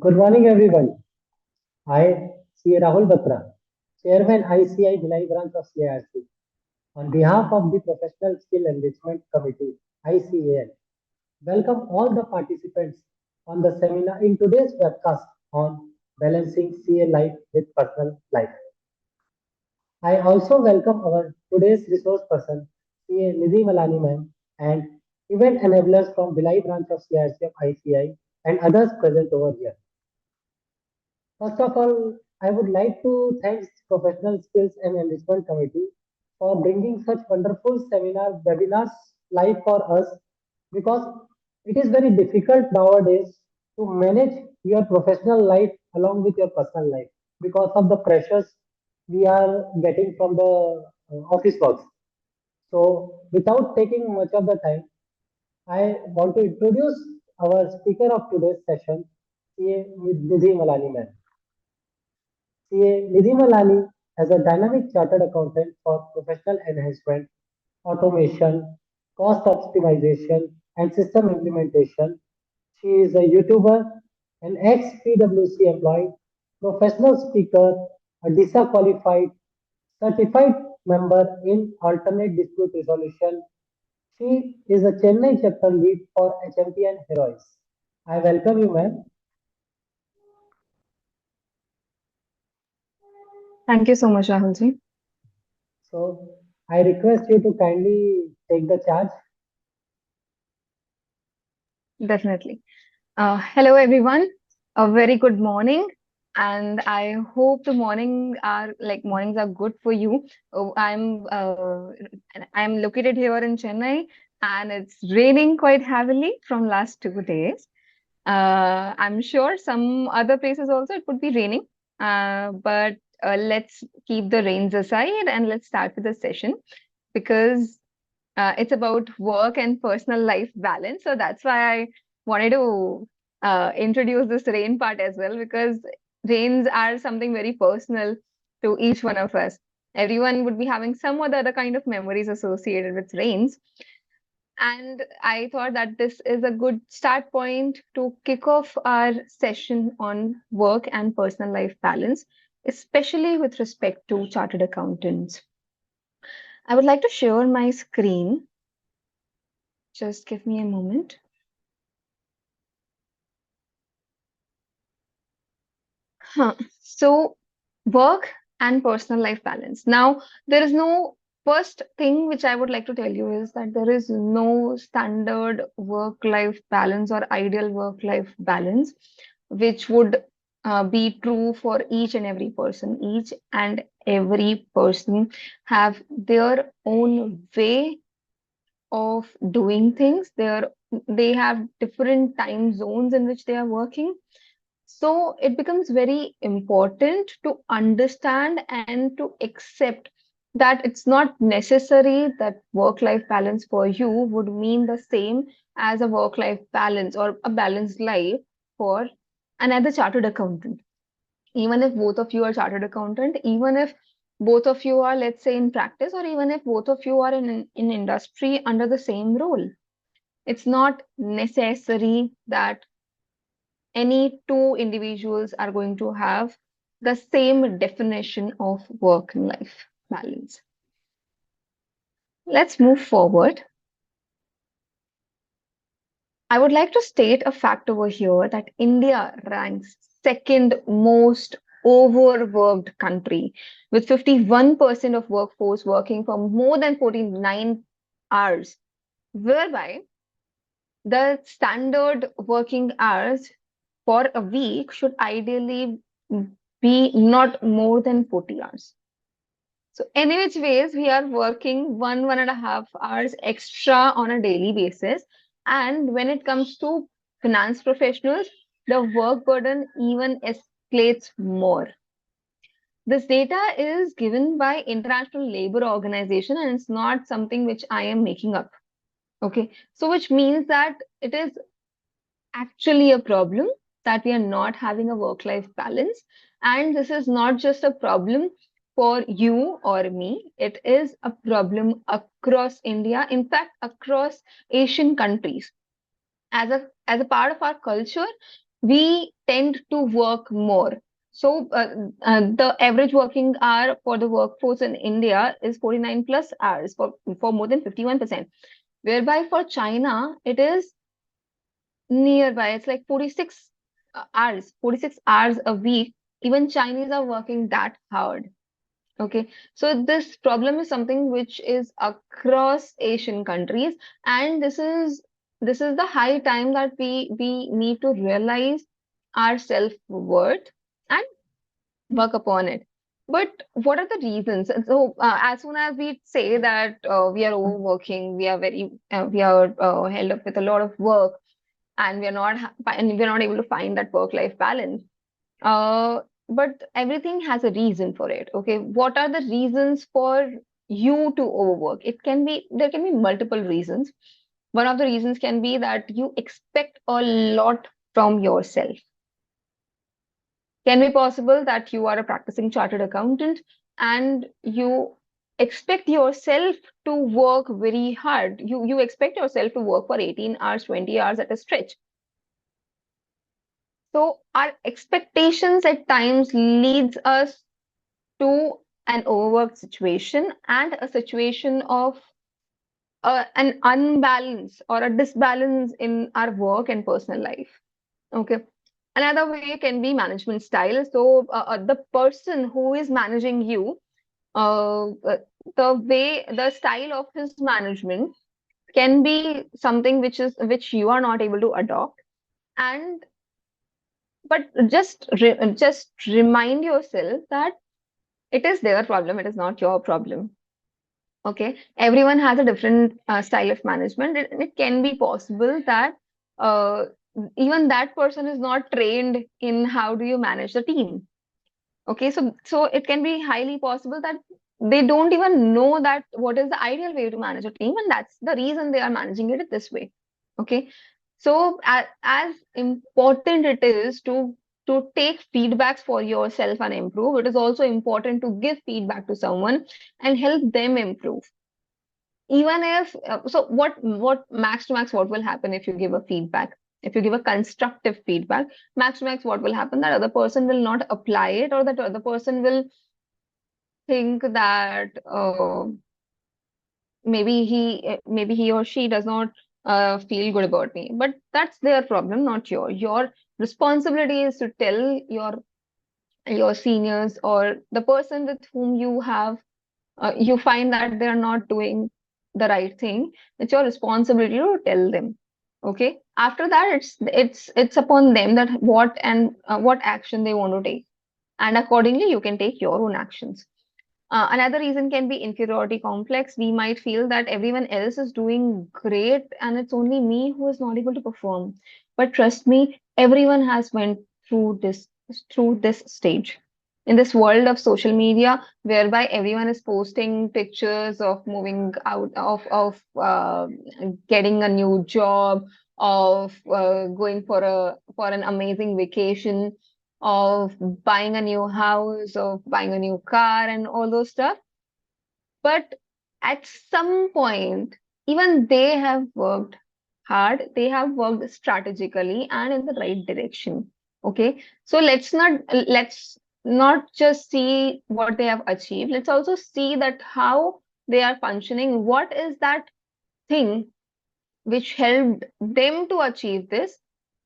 Good morning, everyone. I, C. A. Rahul Batra, Chairman ICI Bhilai branch of CIRC. On behalf of the Professional Skill Enrichment Committee, ICAL, welcome all the participants on the seminar in today's webcast on balancing CA life with personal life. I also welcome our today's resource person, CA Nidhi Malani ma'am, and event enablers from Bhilai branch of CIRC of ICI and others present over here. First of all, I would like to thank Professional Skills and Enrichment Committee for bringing such wonderful seminar webinars live for us because it is very difficult nowadays to manage your professional life along with your personal life because of the pressures we are getting from the office works. So, without taking much of the time, I want to introduce our speaker of today's session, CA Nidhi Malani ma'am. CA Nidhi Malani as a dynamic chartered accountant for professional enhancement, automation, cost optimization, and system implementation. She is a YouTuber, an ex-PwC employee, professional speaker, a DISA qualified, certified member in alternate dispute resolution. She is a Chennai chapter lead for HMT and Heroes. I welcome you, ma'am. Thank you so much, Rahulji. So I request you to kindly take the charge. Definitely. Hello, everyone. A very good morning, and I hope the mornings are good for you. I'm located here in Chennai, and it's raining quite heavily from last 2 days. I'm sure some other places also it could be raining. But let's keep the rains aside and let's start with the session because it's about work and personal life balance. So that's why I wanted to introduce this rain part as well, because rains are something very personal to each one of us. Everyone would be having some or the other kind of memories associated with rains. And I thought that this is a good start point to kick off our session on work and personal life balance, especially with respect to chartered accountants. I would like to share my screen. Just give me a moment. So, work and personal life balance. Now, there is no first thing which I would like to tell you is that there is no standard work life balance or ideal work life balance, which would be true for each and every person. Each and every person have their own way of doing things. They have different time zones in which they are working, so it becomes very important to understand and to accept that it's not necessary that work life balance for you would mean the same as a work life balance or a balanced life for another chartered accountant. Even if both of you are chartered accountant, even if both of you are, let's say, in practice, or even if both of you are in industry under the same role, it's not necessary that any two individuals are going to have the same definition of work and life balance. Let's move forward. I would like to state a fact over here that India ranks second most overworked country with 51% of workforce working for more than 49 hours, whereby the standard working hours for a week should ideally be not more than 40 hours. So, any which ways, we are working 1.5 hours extra on a daily basis. And when it comes to finance professionals, the work burden even escalates more. This data is given by International Labor Organization, and it's not something which I am making up. Okay, so which means that it is actually a problem that we are not having a work life balance. And this is not just a problem for you or me, it is a problem across India, in fact, across Asian countries. As a part of our culture, we tend to work more. So the average working hour for the workforce in India is 49 plus hours for more than 51%, whereby for China it is nearby. It's like 46 hours a week. Even Chinese are working that hard. Okay, so this problem is something which is across Asian countries, and this is the high time that we need to realize our self-worth and work upon it. But what are the reasons? And so, as soon as we say that we are overworking, we are held up with a lot of work, and we're not able to find that work-life balance. Uh, but everything has a reason for it. Okay, what are the reasons for you to overwork? There can be multiple reasons. One of the reasons can be that you expect a lot from yourself. Can be possible that you are a practicing chartered accountant and you expect yourself to work very hard. You expect yourself to work for 18 hours, 20 hours at a stretch. So our expectations at times leads us to an overworked situation and a situation of an unbalance or a disbalance in our work and personal life. Okay. Another way can be management style. So the person who is managing you, the style of his management can be something which you are not able to adopt. And but just remind yourself that it is their problem, it is not your problem. Okay, everyone has a different style of management. It can be possible that uh, even that person is not trained in how do you manage the team. Okay, so it can be highly possible that they don't even know that what is the ideal way to manage a team, and that's the reason they are managing it this way. Okay, so as important it is to take feedbacks for yourself and improve, it is also important to give feedback to someone and help them improve. Even if so what max to max what will happen if you give a feedback, if you give a constructive feedback, max to max what will happen, that other person will not apply it, or that other person will think that maybe he or she does not feel good about me, but that's their problem, not your responsibility is to tell your seniors or the person with whom you find that they're not doing the right thing. It's your responsibility to tell them. Okay, after that it's upon them that what action they want to take, and accordingly you can take your own actions. Another reason can be inferiority complex. We might feel that everyone else is doing great and it's only me who is not able to perform. But trust me, everyone has went through this stage. In this world of social media, whereby everyone is posting pictures of moving out of getting a new job, of going for an amazing vacation, of buying a new house, of buying a new car, and all those stuff. But at some point, even they have worked hard, they have worked strategically and in the right direction. Okay. So let's not just see what they have achieved. Let's also see that how they are functioning. What is that thing which helped them to achieve this?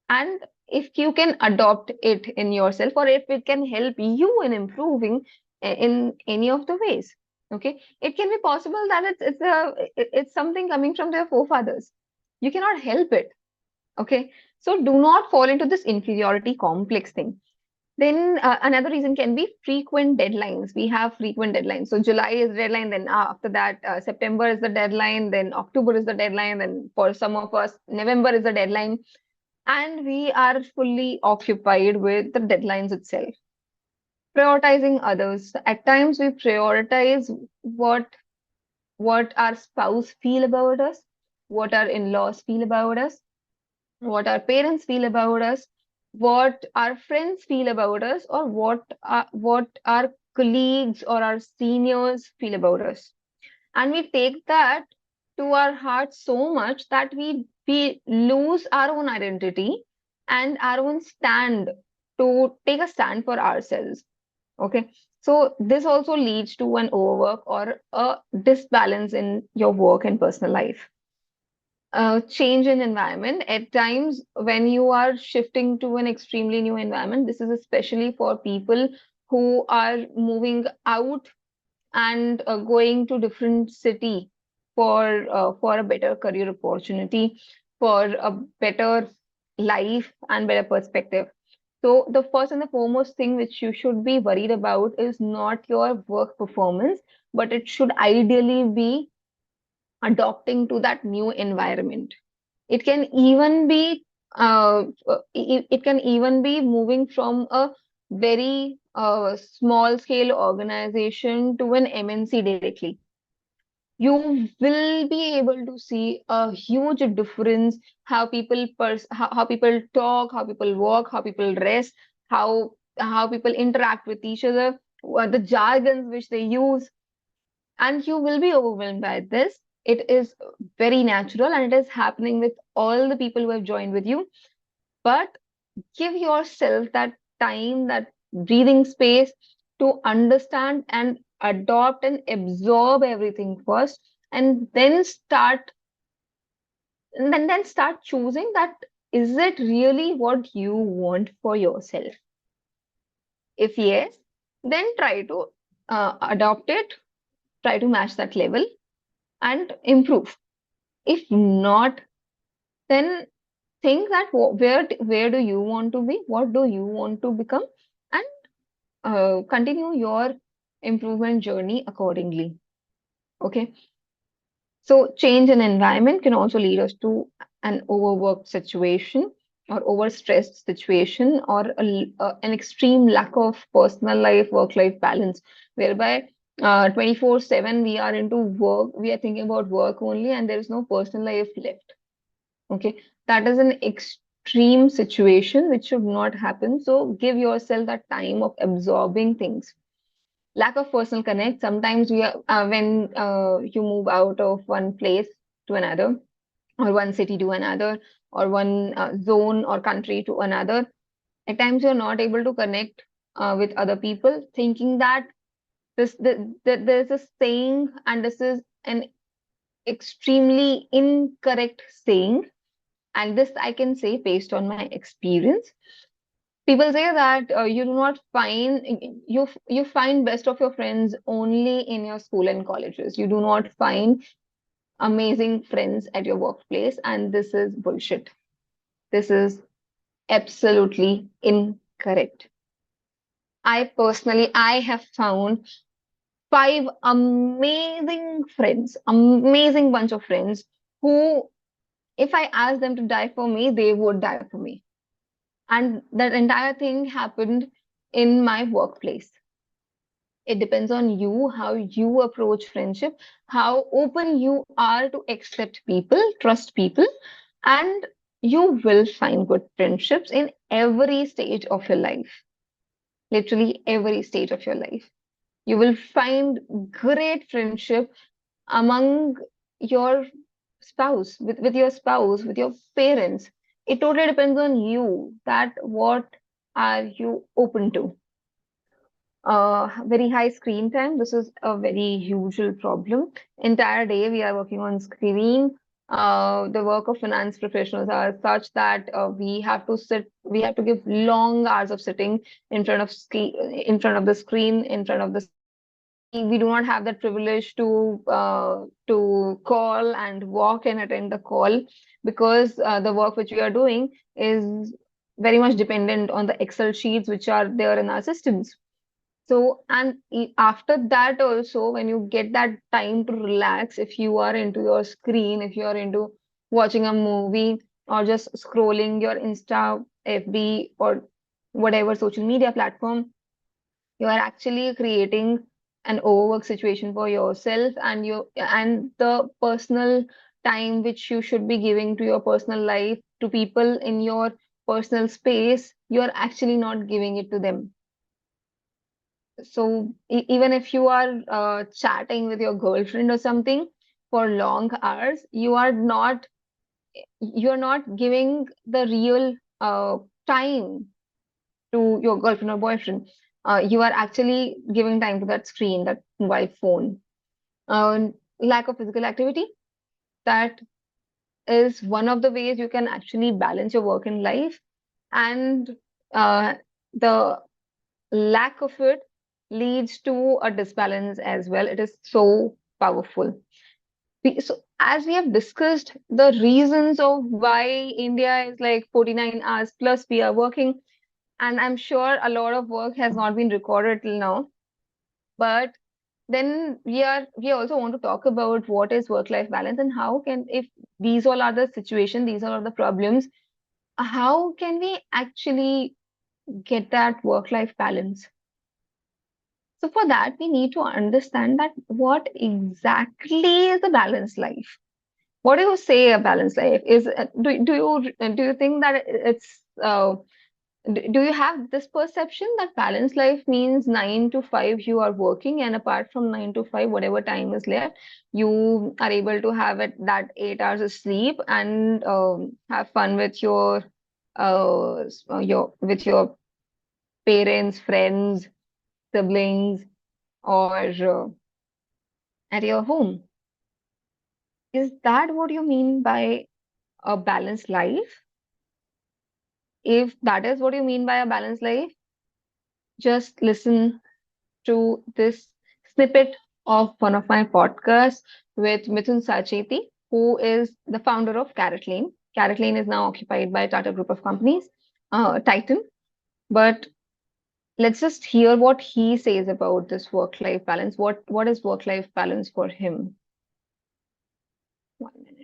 And if you can adopt it in yourself, or if it can help you in improving in any of the ways. Okay, it can be possible that it's something coming from their forefathers. You cannot help it. Okay, so do not fall into this inferiority complex thing. Then another reason can be frequent deadlines. We have frequent deadlines. So July is deadline, then after that September is the deadline, then October is the deadline, then for some of us November is the deadline, and we are fully occupied with the deadlines itself. Prioritizing others. At times we prioritize what our spouse feel about us, what our in-laws feel about us, what our parents feel about us, what our friends feel about us, or what our colleagues or our seniors feel about us. And we take that to our heart so much that we lose our own identity, and our own stand, to take a stand for ourselves. Okay. So this also leads to an overwork or a disbalance in your work and personal life. Change in environment. At times, when you are shifting to an extremely new environment, this is especially for people who are moving out and going to different city for a better career opportunity, for a better life and better perspective. So the first and the foremost thing which you should be worried about is not your work performance, but it should ideally be adopting to that new environment. It can even be it can even be moving from a very small scale organization to an MNC directly. You will be able to see a huge difference, how how people talk, how people walk, how people rest, how people interact with each other, what the jargons which they use, and you will be overwhelmed by this. It is very natural and it is happening with all the people who have joined with you. But give yourself that time, that breathing space to understand and adopt and absorb everything first, and then start choosing that, is it really what you want for yourself? If yes, then try to adopt it, try to match that level and improve. If not, then think that where do you want to be, what do you want to become, and continue your improvement journey accordingly. Okay. So change in environment can also lead us to an overworked situation or overstressed situation, or an extreme lack of personal life, work-life balance, whereby 24/7 we are into work, we are thinking about work only, and there is no personal life left. Okay, that is an extreme situation which should not happen. So give yourself that time of absorbing things. Lack of personal connect. Sometimes we are when you move out of one place to another, or one city to another, or one zone or country to another. At times you're not able to connect with other people, thinking that there's a saying, and this is an extremely incorrect saying, and this I can say based on my experience. People say that you do not find you find best of your friends only in your school and colleges. You do not find amazing friends at your workplace, and this is bullshit. This is absolutely incorrect. I have found five amazing friends, amazing bunch of friends who, if I ask them to die for me, they would die for me. And that entire thing happened in my workplace. It depends on you, how you approach friendship, how open you are to accept people, trust people, and you will find good friendships in every stage of your life. Literally every stage of your life. You will find great friendship among your with your spouse, with your parents. It totally depends on you, that what are you open to. Very high screen time. This is a very usual problem. Entire day we are working on screen. The work of finance professionals are such that we have to give long hours of sitting in front of in front of the screen, in front of the we do not have that privilege to call and walk and attend the call, because the work which we are doing is very much dependent on the Excel sheets which are there in our systems. So, and after that also, when you get that time to relax, if you are into your screen, if you are into watching a movie or just scrolling your Insta, FB, or whatever social media platform, you are actually creating an overwork situation for yourself, and the personal time which you should be giving to your personal life, to people in your personal space, you are actually not giving it to them. So even if you are chatting with your girlfriend or something for long hours, you are not giving the real time to your girlfriend or boyfriend. You are actually giving time to that screen, that mobile phone. Lack of physical activity, that is one of the ways you can actually balance your work and life. And uh, the lack of it leads to a disbalance as well. It is so powerful. So, as we have discussed the reasons of why India is like 49 hours plus we are working, and I'm sure a lot of work has not been recorded till now. But then we also want to talk about what is work-life balance and how can, if these all are the situation, these all are the problems, how can we actually get that work-life balance? So for that, we need to understand that what exactly is a balanced life. What do you say a balanced life is? Do you think that it's do you have this perception that balanced life means 9 to 5 you are working, and apart from 9 to 5, whatever time is left, you are able to have it that 8 hours of sleep and have fun with your parents, friends, siblings, or at your home? Is that what you mean by a balanced life? If that is what you mean by a balanced life, just listen to this snippet of one of my podcasts with Mithun Sacheti, who is the founder of Carrot Lane. Carrot Lane is now occupied by Tata Group of Companies, Titan. But let's just hear what he says about this work-life balance. What is work-life balance for him? 1 minute.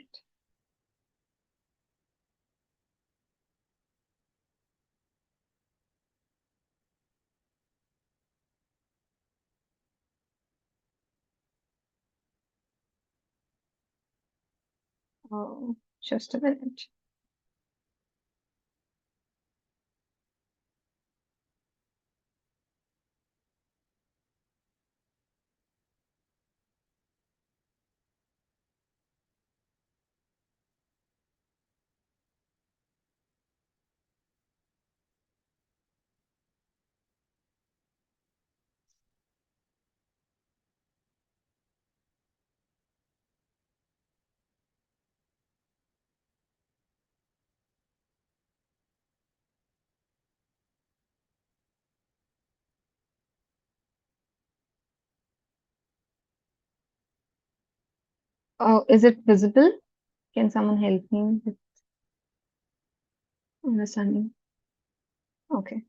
Oh, just a minute. Oh, is it visible? Can someone help me with understanding? Okay.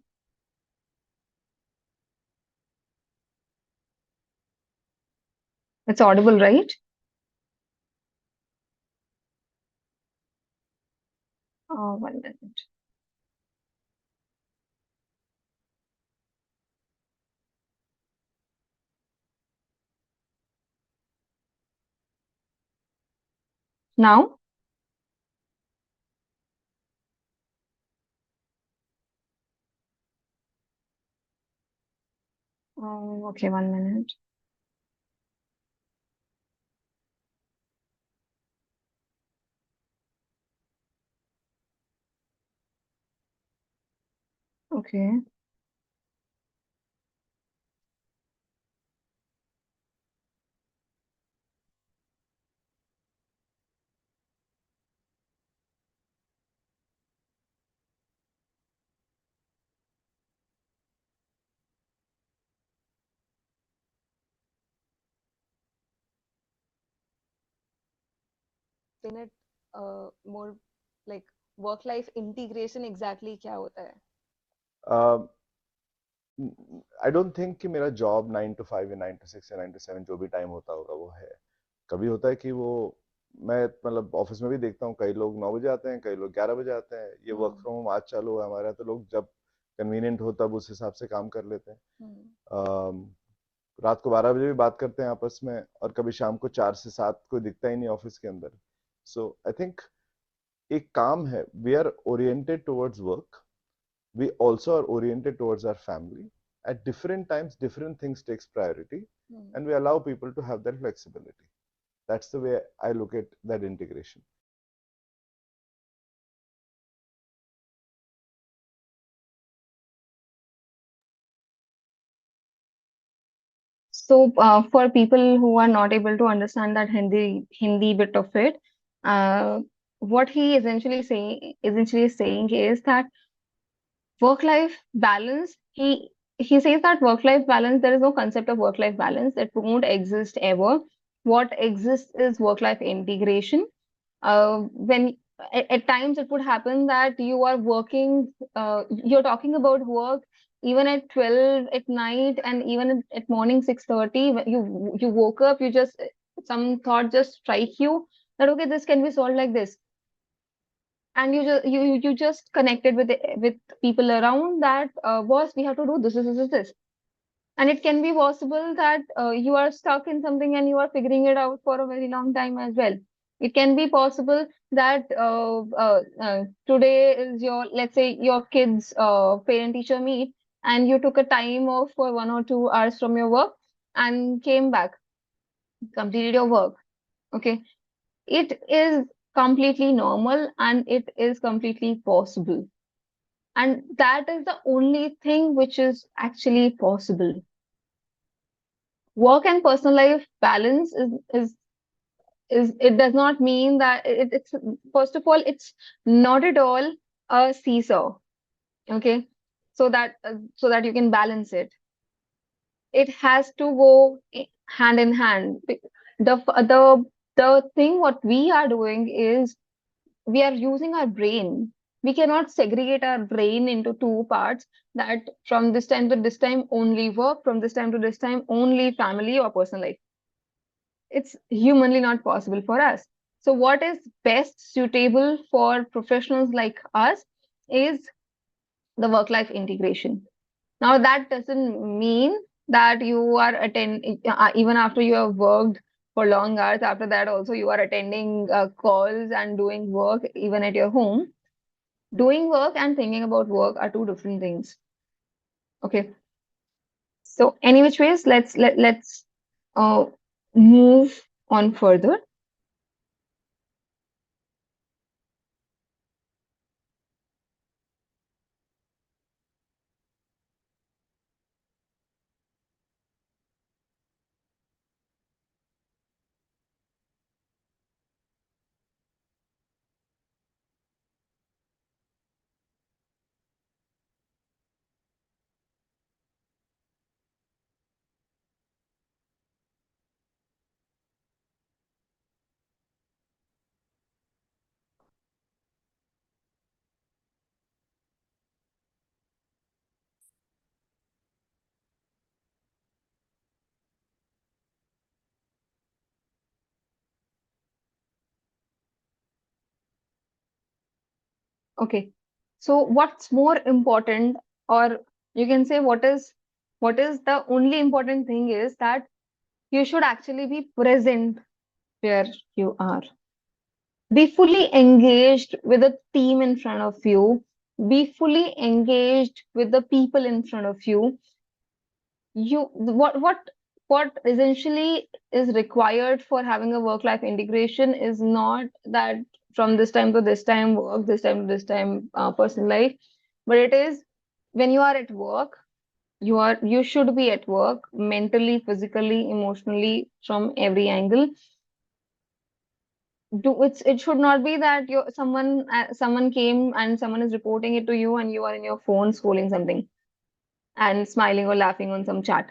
It's audible, right? Oh, 1 minute. Now? Oh, okay, 1 minute. Okay. explain it more like work life integration exactly क्या होता है? I don't think कि मेरा job 9 to 5 या 9 to 6 या 9 to 7 जो भी time होता होगा वो है। कभी होता है कि वो मैं मतलब ऑफिस में भी देखता हूँ, कई लोग 9 बजे आते हैं, कई लोग 11 बजे आते हैं। ये वर्क फ्रॉम होम आज चालू हुआ है हमारे यहाँ, तो लोग जब कन्वीनियंट हो तब उस हिसाब से काम कर लेते हैं। रात को 12 बजे भी बात करते हैं आपस में, और कभी शाम को 4 से 7 कोई दिखता ही नहीं ऑफिस के अंदर। सो आई थिंक एक काम है, we are oriented towards work, we also are oriented towards our family. At different times different things takes priority, and we allow people to have that flexibility. That's the way I look at that integration. So for people who are not able to understand that Hindi bit of it, uh, what he essentially saying is that work-life balance. He says that work-life balance, there is no concept of work-life balance. It won't exist ever. What exists is work-life integration. When at times it would happen that you are working, you're talking about work even at 12 at night, and even at morning 6:30, when you woke up, you just some thought just strike you that okay, this can be solved like this, and you just connected with people around that, boss, we have to do this. And it can be possible that you are stuck in something and you are figuring it out for a very long time as well. It can be possible that today is your, let's say, your kids' parent teacher meet, and you took a time off for 1 or 2 hours from your work and came back, completed your work. Okay. It is completely normal and it is completely possible. And that is the only thing which is actually possible. Work and personal life balance is it does not mean that it's, first of all, it's not at all a seesaw. Okay, so that you can balance it. It has to go hand in hand. The thing what we are doing is we are using our brain. We cannot segregate our brain into two parts, that from this time to this time only work, from this time to this time only family or personal life. It's humanly not possible for us. So what is best suitable for professionals like us is the work life integration. Now that doesn't mean that you are attending even after you have worked for long hours, after that also you are attending calls and doing work even at your home. Doing work and thinking about work are two different things. Okay. So any which ways, let's uh, move on further. Okay. So what's more important, or you can say what is the only important thing is that you should actually be present where you are. Be fully engaged with the team in front of you. Be fully engaged with the people in front of you. What essentially is required for having a work-life integration is not that from this time to this time work, this time to this time personal life, but it is when you are at work, you should be at work mentally, physically, emotionally, from every angle. It should not be that someone came and someone is reporting it to you and you are in your phone scrolling something and smiling or laughing on some chat.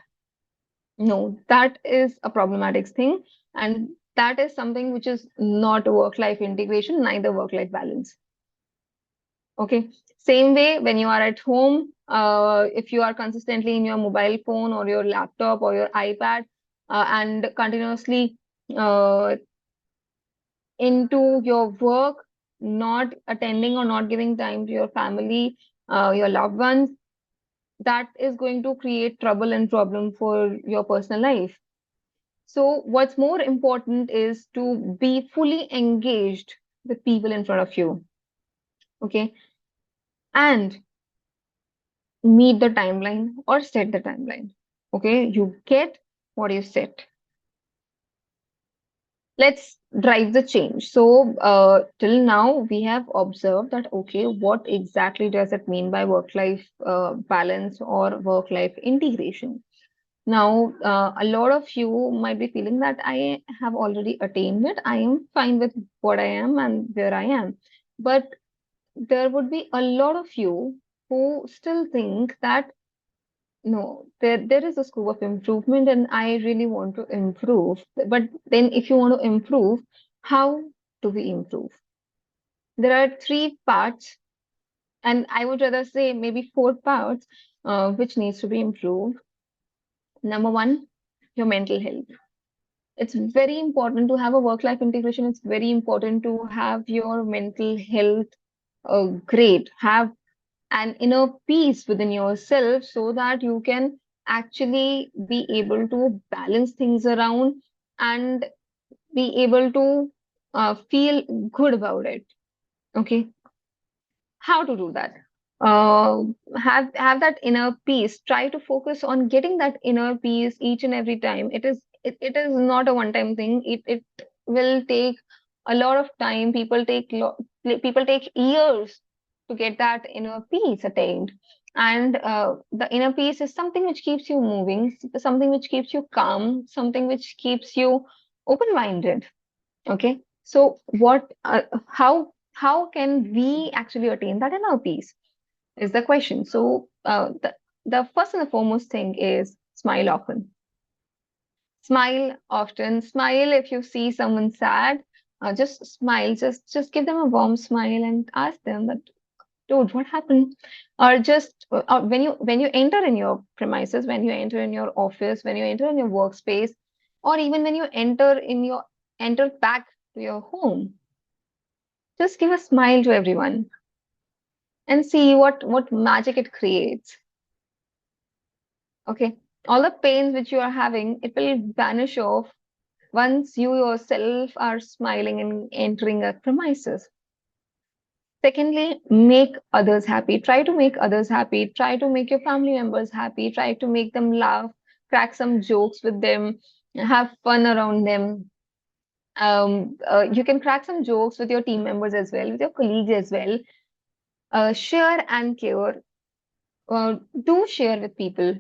No, that is a problematic thing, and that is something which is not work-life integration, neither work-life balance. Okay. Same way, when you are at home, if you are consistently in your mobile phone or your laptop or your iPad, and continuously uh, into your work, not attending or not giving time to your family, your loved ones, that is going to create trouble and problem for your personal life. So what's more important is to be fully engaged with people in front of you. Okay. And meet the timeline or set the timeline. Okay. You get what you set. Let's drive the change. So till now we have observed that, okay, what exactly does it mean by work-life balance or work-life integration? Now, a lot of you might be feeling that I have already attained it. I am fine with what I am and where I am. But there would be a lot of you who still think that no, there is a scope of improvement and I really want to improve. But then if you want to improve, how do we improve? There are three parts, and I would rather say maybe four parts, which needs to be improved. Number one, your mental health. It's very important to have a work-life integration. It's very important to have your mental health great, have an inner peace within yourself so that you can actually be able to balance things around and be able to feel good about it. Okay, how to do that? Uh, have that inner peace. Try to focus on getting that inner peace each and every time. It is not a one-time thing. It will take a lot of time. People take years to get that inner peace attained. And the inner peace is something which keeps you moving, something which keeps you calm, something which keeps you open-minded. Okay, so how can we actually attain that inner peace is the question. So the first and the foremost thing is smile often. Smile often. Smile if you see someone sad. Just smile. Just give them a warm smile and ask them that, dude, what happened? Or just when you enter in your premises, when you enter in your office, when you enter in your workspace, or even when you enter back to your home, just give a smile to everyone and see what magic it creates. Okay, all the pains which you are having, it will vanish off once you yourself are smiling and entering a premises. Secondly, make others happy. Try to make others happy. Try to make your family members happy. Try to make them laugh, crack some jokes with them, have fun around them. You can crack some jokes with your team members as well, with your colleagues as well. Share and care. Do share with people.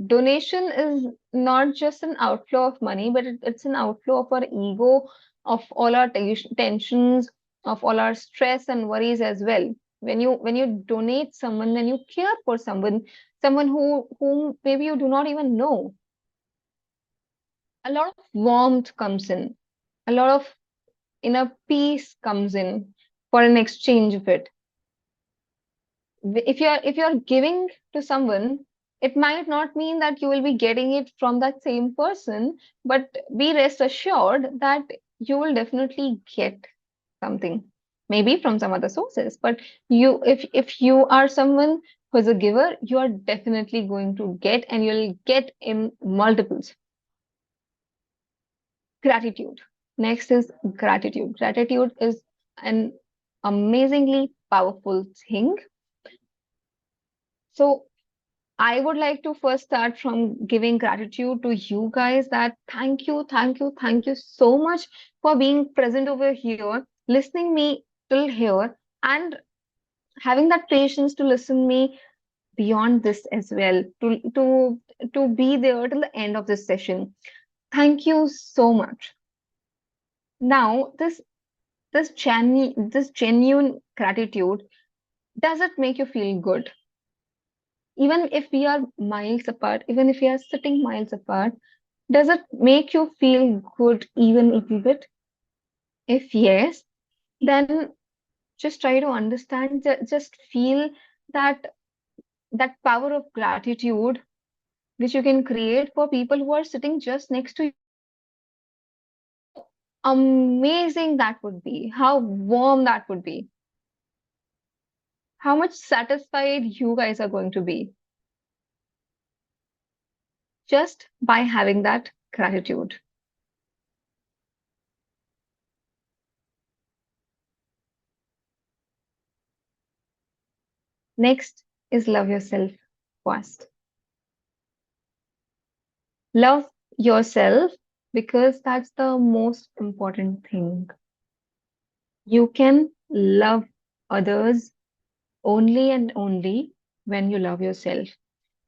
Donation is not just an outflow of money, but it's an outflow of our ego, of all our tensions, of all our stress and worries as well. When you donate someone, when you care for someone whom maybe you do not even know, a lot of warmth comes in, a lot of inner peace comes in for an exchange of it. If you're giving to someone, it might not mean that you will be getting it from that same person, but be rest assured that you will definitely get something, maybe from some other sources. But if you are someone who is a giver, you are definitely going to get, and you'll get in multiples. Gratitude. Next is gratitude. Gratitude is an amazingly powerful thing. So I would like to first start from giving gratitude to you guys, that thank you, thank you, thank you so much for being present over here, listening me till here, and having that patience to listen me beyond this as well, to be there till the end of this session. Thank you so much. Now, this genuine gratitude, does it make you feel good? Even if we are miles apart, even if we are sitting miles apart, does it make you feel good even a little bit? If yes, then just try to understand, just feel that that power of gratitude which you can create for people who are sitting just next to you. Amazing that would be, how warm that would be, how much satisfied you guys are going to be just by having that gratitude. Next is love yourself first. Love yourself, because that's the most important thing. You can love others only and only when you love yourself.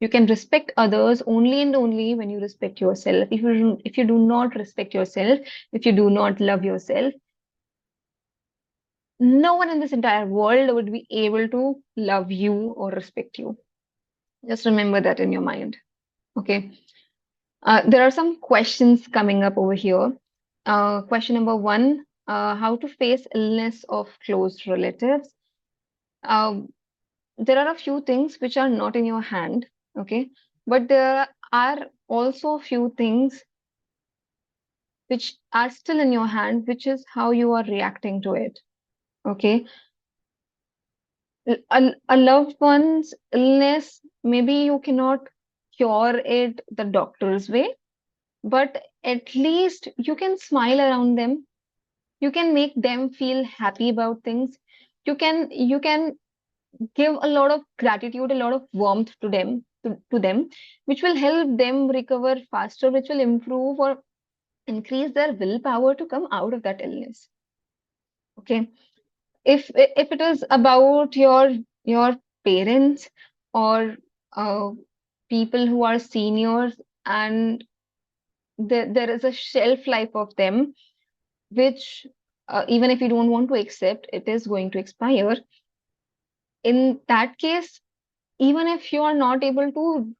You can respect others only and only when you respect yourself. If you do not respect yourself, if you do not love yourself, no one in this entire world would be able to love you or respect you. Just remember that in your mind. Okay. There are some questions coming up over here. Question number one, how to face illness of close relatives. Um, there are a few things which are not in your hand, okay? But there are also a few things which are still in your hand, which is how you are reacting to it, okay? A loved one's illness, maybe you cannot cure it the doctor's way, but at least you can smile around them. You can make them feel happy about things. You can give a lot of gratitude, a lot of warmth to them, which will help them recover faster, which will improve or increase their willpower to come out of that illness. Okay. If it is about your parents or uh, people who are seniors, and there is a shelf life of them, which even if you don't want to accept, it is going to expire. In that case, even if you are not able to,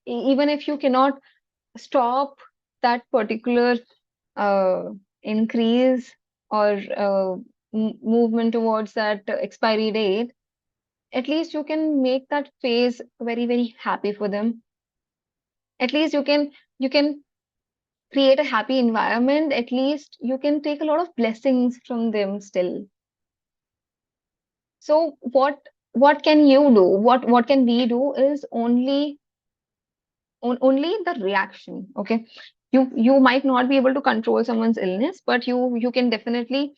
even if you cannot stop that particular uh, increase or movement towards that expiry date, at least you can make that phase very, very happy for them. At least you can create a happy environment. At least you can take a lot of blessings from them still. So what can you do? What can we do is only the reaction. Okay. You might not be able to control someone's illness, but you can definitely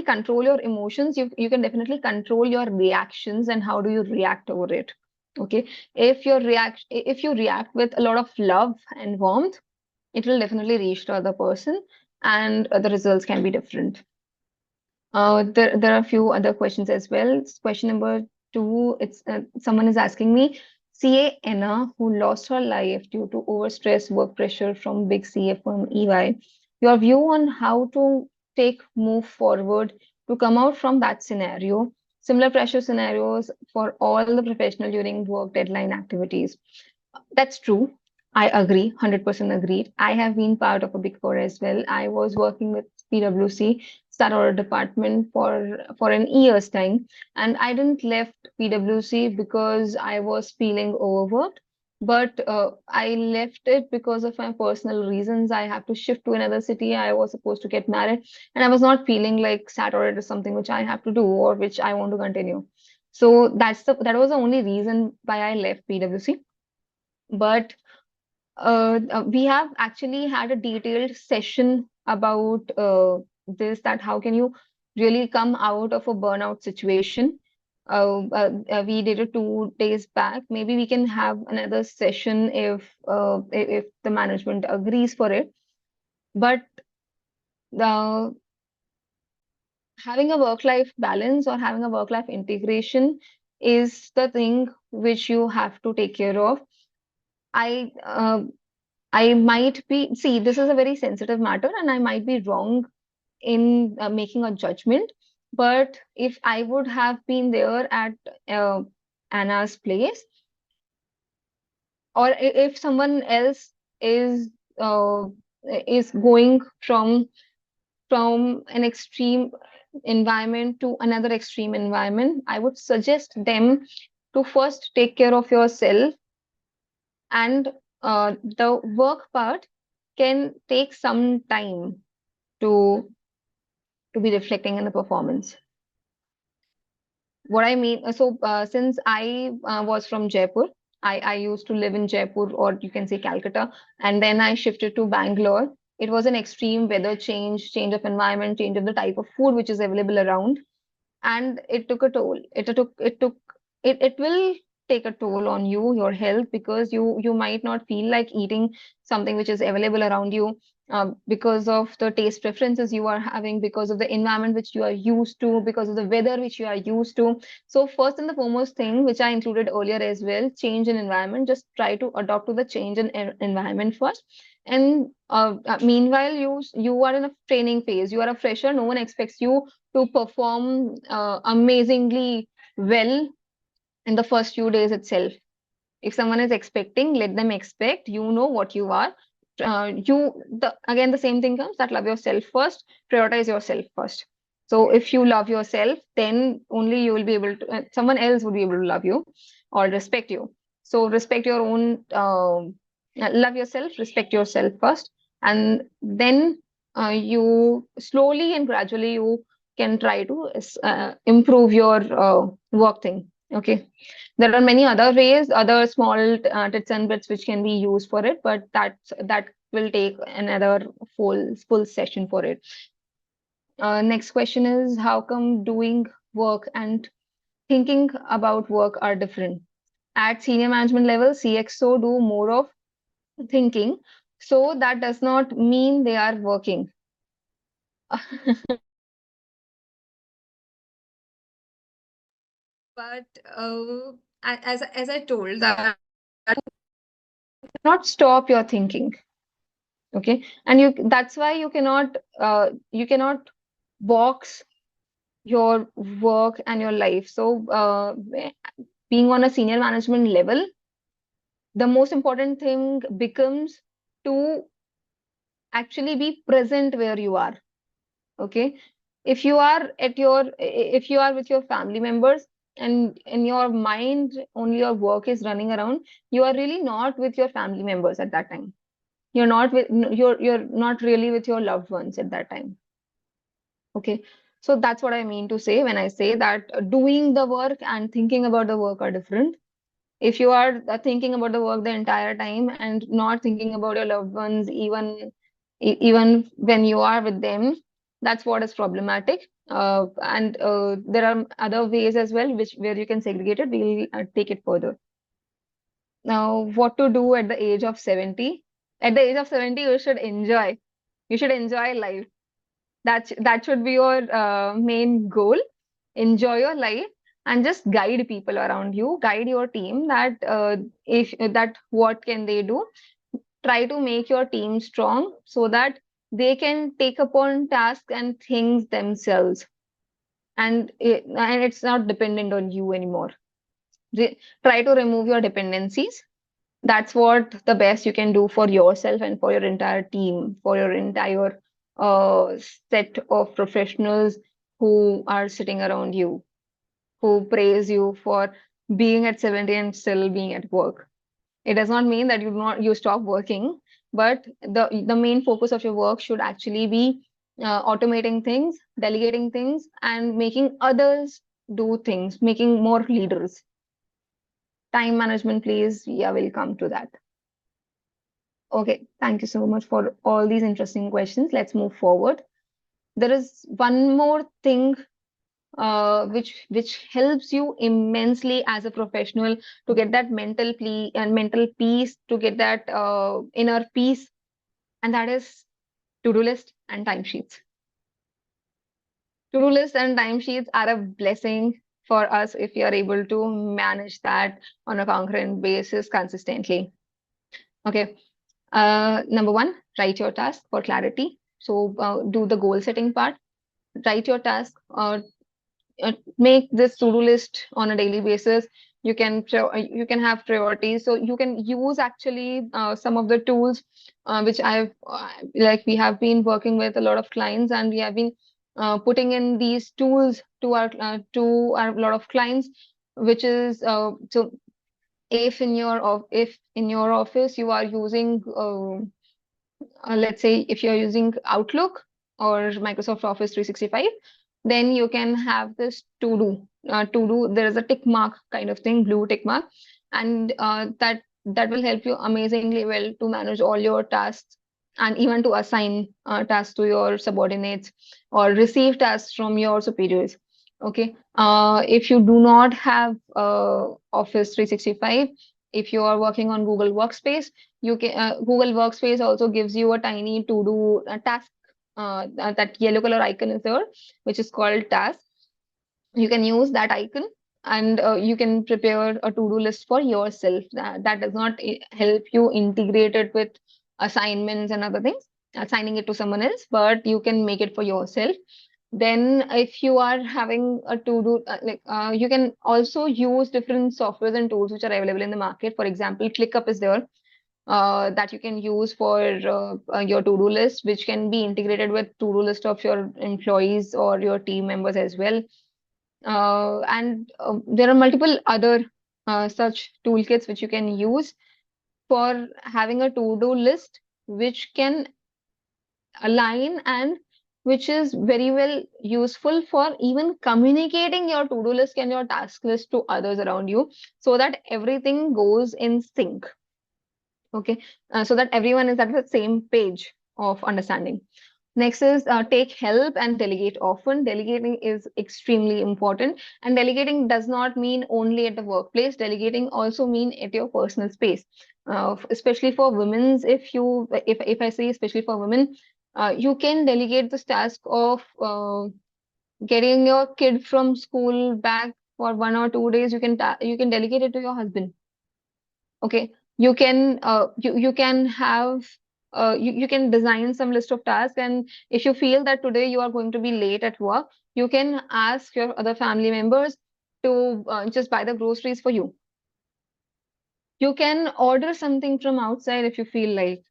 control your emotions. You can definitely control your reactions and how do you react over it. Okay. If you react with a lot of love and warmth, it will definitely reach the other person, and the results can be different. There are a few other questions as well. Question number two, it's someone is asking me, CA Anna, who lost her life due to overstress, work pressure from big CA firm EY. Your view on how to move forward to come out from that scenario. Similar pressure scenarios for all the professional during work deadline activities. That's true. I agree, 100% agreed. I have been part of a Big Four as well. I was working with PwC, Star Audit Department for an year's time, and I didn't left PwC because I was feeling overworked, but I left it because of my personal reasons. I have to shift to another city. I was supposed to get married, and I was not feeling like Star Audit is something which I have to do or which I want to continue. So that was the only reason why I left PwC. But we have actually had a detailed session about this, that how can you really come out of a burnout situation. We did it 2 days back. Maybe we can have another session if the management agrees for it. But the having a work-life balance or having a work-life integration is the thing which you have to take care of. I I might be, see, this is a very sensitive matter, and I might be wrong in making a judgment. But if I would have been there at uh, Anna's place, or if someone else is uh, is going from an extreme environment to another extreme environment, I would suggest them to first take care of yourself, and the work part can take some time to be reflecting in the performance. What I mean, since I was from Jaipur, I used to live in Jaipur, or you can say Calcutta, and then I shifted to Bangalore. It was an extreme weather change of environment, change of the type of food which is available around, and it took a toll. It will take a toll on you, your health, because you might not feel like eating something which is available around you. because of the taste preferences you are having, because of the environment which you are used to, because of the weather which you are used to. So first and the foremost thing, which I included earlier as well, change in environment. Just try to adopt to the change in environment first. And meanwhile, you are in a training phase. You are a fresher. No one expects you to perform amazingly well in the first few days itself. If someone is expecting, let them expect. You know what you are. Again, the same thing comes, that love yourself first, prioritize yourself first. So if you love yourself, then only you will be able to, someone else will be able to love you or respect you. So respect your own, love yourself, respect yourself first, and then you slowly and gradually you can try to improve your work thing. Okay. There are many other ways, other small tips and bits which can be used for it, but that will take another full session for it. Next question is, how come doing work and thinking about work are different? At senior management level, CXO do more of thinking, so that does not mean they are working. But as I told, that not stop your thinking. Okay, and that's why you cannot box your work and your life. So being on a senior management level, the most important thing becomes to actually be present where you are. Okay, if you are if you are with your family members and in your mind only your work is running around, you are really not with your family members at that time. You're not really with your loved ones at that time. Okay, so that's what I mean to say when I say that doing the work and thinking about the work are different. If you are thinking about the work the entire time and not thinking about your loved ones, even when you are with them, that's what is problematic. And there are other ways as well, which where you can segregate it. We'll take it further. Now, what to do at the age of 70? At the age of 70, you should enjoy. You should enjoy life. That should be your main goal. Enjoy your life and just guide people around you, guide your team that if that what can they do. Try to make your team strong so that they can take upon tasks and things themselves, and it's not dependent on you anymore. Try to remove your dependencies. That's what the best you can do for yourself and for your entire team, for your entire set of professionals who are sitting around you, who praise you for being at 70 and still being at work. It does not mean that you stop working, but the main focus of your work should actually be automating things, delegating things, and making others do things, making more leaders. Time management, please. Yeah, we'll come to that. Okay, thank you so much for all these interesting questions. Let's move forward. There is one more thing which helps you immensely as a professional to get that mental peace, to get that inner peace, and that is to-do list and timesheets. To-do list and timesheets are a blessing for us if you are able to manage that on a concurrent basis consistently. Okay. Number one, write your task for clarity. So do the goal setting part. Write your task. Make this to-do list on a daily basis. You can have priorities, so you can use actually some of the tools which we have been working with a lot of clients, and we have been putting in these tools to our lot of clients, which is so if in your office you are using let's say if you're using Outlook or Microsoft Office 365, then you can have this to do. There is a tick mark kind of thing, blue tick mark, and that will help you amazingly well to manage all your tasks and even to assign tasks to your subordinates or receive tasks from your superiors. Okay. If you do not have Office 365, If you are working on Google Workspace, you can Google Workspace also gives you a tiny to-do task. That yellow color icon is there, which is called task. You can use that icon, and you can prepare a to-do list for yourself. That does not help you integrate it with assignments and other things, assigning it to someone else, but you can make it for yourself. Then if you are having a to-do, you can also use different softwares and tools which are available in the market. For example, ClickUp is there, that you can use for your to-do list, which can be integrated with to-do list of your employees or your team members as well. And there are multiple other such toolkits which you can use for having a to-do list which can align, and which is very well useful for even communicating your to-do list and your task list to others around you, so that everything goes in sync. Okay, so that everyone is at the same page of understanding. Next is take help and delegate often. Delegating is extremely important, and delegating does not mean only at the workplace. Delegating also mean at your personal space, especially for women's. If I say especially for women, you can delegate this task of getting your kid from school back for 1 or 2 days. You can delegate it to your husband. Okay, you can have you can design some list of tasks, and if you feel that today you are going to be late at work, you can ask your other family members to just buy the groceries for you. You can order something from outside if you feel like,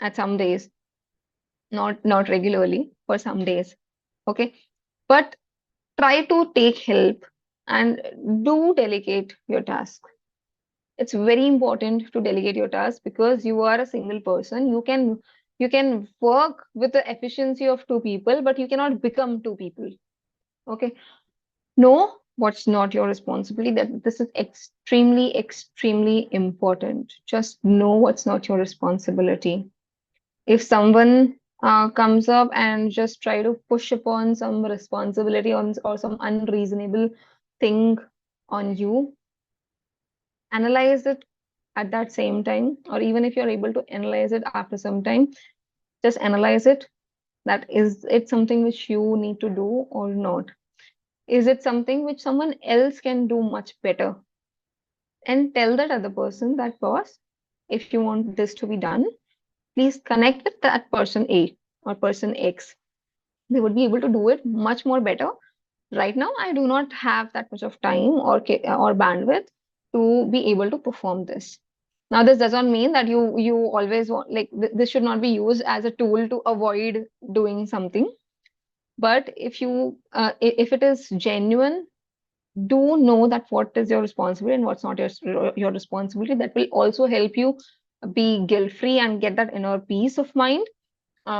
at some days, not regularly, for some days. Okay, but try to take help and do delegate your task. It's very important to delegate your tasks, because you are a single person. You can work with the efficiency of two people, but you cannot become two people. Okay, know what's not your responsibility. That this is extremely important. Just know what's not your responsibility. If someone comes up and just try to push upon some responsibility on, or some unreasonable thing on you, analyze it at that same time, or even if you're able to analyze it after some time, just analyze it. That is it something which you need to do or not? Is it something which someone else can do much better? And tell that other person that, boss, if you want this to be done, please connect with that person A or person X. They would be able to do it much more better. Right now, I do not have that much of time or bandwidth to be able to perform this. Now, this does not mean that you always want, like, this should not be used as a tool to avoid doing something. But if it is genuine, do know that what is your responsibility and what's not your responsibility. That will also help you be guilt free and get that inner peace of mind.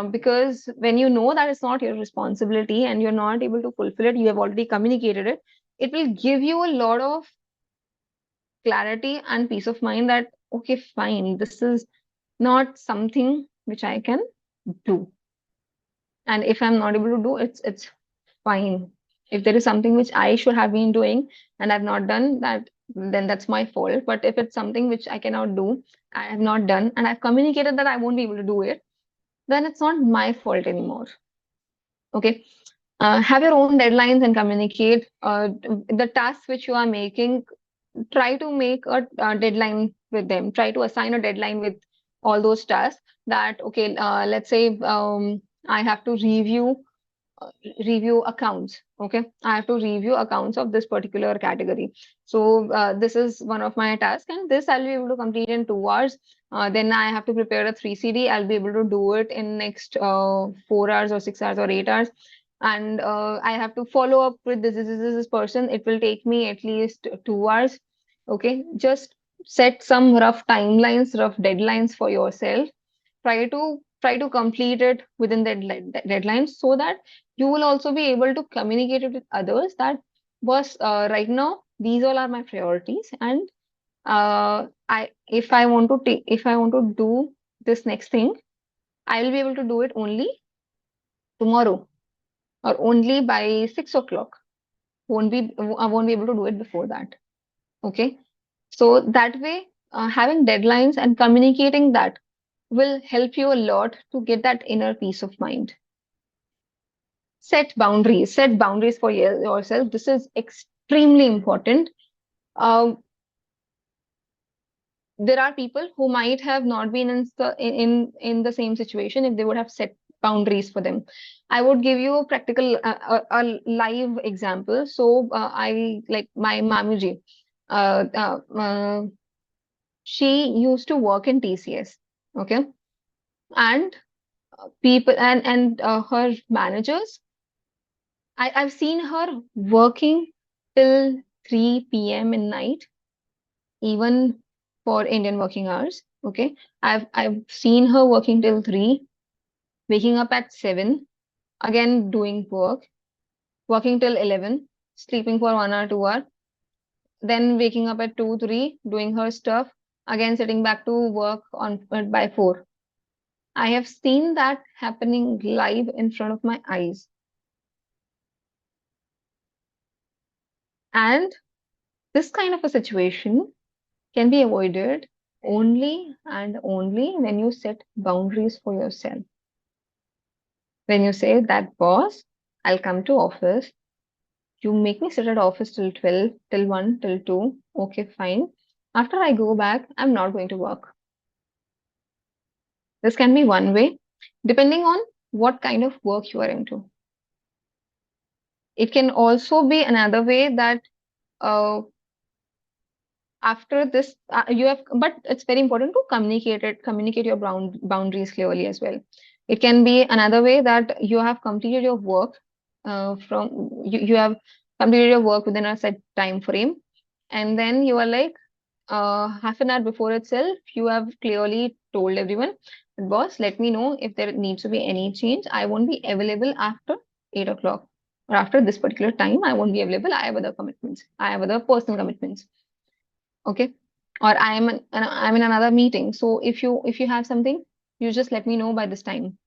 Because when you know that it's not your responsibility and you're not able to fulfill it, you have already communicated it. It will give you a lot of clarity and peace of mind that, okay, fine, this is not something which I can do. And if I'm not able to do it's fine. If there is something which I should have been doing and I've not done that, then that's my fault. But if it's something which I cannot do, I have not done, and I've communicated that I won't be able to do it, then it's not my fault anymore. Okay. Have your own deadlines and communicate the tasks which you are making. Try to make a deadline with them. Try to assign a deadline with all those tasks. That, okay, let's say I have to review accounts. Okay, I have to review accounts of this particular category. So this is one of my tasks, and this I'll be able to complete in 2 hours. Then I have to prepare a 3CD. I'll be able to do it in next 4 hours or 6 hours or 8 hours. And I have to follow up with this person. It will take me at least 2 hours. Okay, just set some rough timelines, rough deadlines for yourself. Try to complete it within that deadline, so that you will also be able to communicate it with others that, boss, right now these all are my priorities, and I if I want to do this next thing, I will be able to do it only tomorrow, or only by 6 o'clock. I won't be able to do it before that. Okay, so that way having deadlines and communicating that will help you a lot to get that inner peace of mind. Set boundaries for yourself. This is extremely important. Um, there are people who might have not been in the same situation if they would have set boundaries for them. I would give you a practical a live example. So I like my mamiji. Uh, uh, uh, she used to work in TCS, okay, and people and her managers. I've seen her working till 3 p.m. in night, even for Indian working hours. Okay. I've seen her working till 3, waking up at 7, again doing work, working till 11, sleeping for 1 hour, 2 hour, then waking up at 2, 3, doing her stuff, again sitting back to work on by 4. I have seen that happening live in front of my eyes. And this kind of a situation can be avoided only and only when you set boundaries for yourself. When you say that, boss, I'll come to office. You make me sit at office till 12, till 1, till 2. Okay, fine. After I go back, I'm not going to work. This can be one way, depending on what kind of work you are into. It can also be another way that uh, after this, you have, but it's very important to communicate your boundaries clearly as well. It can be another way that you have completed your work you have completed your work within a set time frame, and then you are like half an hour before itself, you have clearly told everyone, boss, let me know if there needs to be any change. I won't be available after 8 o'clock, or after this particular time. I won't be available. I have other commitments. I have other personal commitments. Okay. Or I'm in another meeting. So if you have something, you just let me know by this time.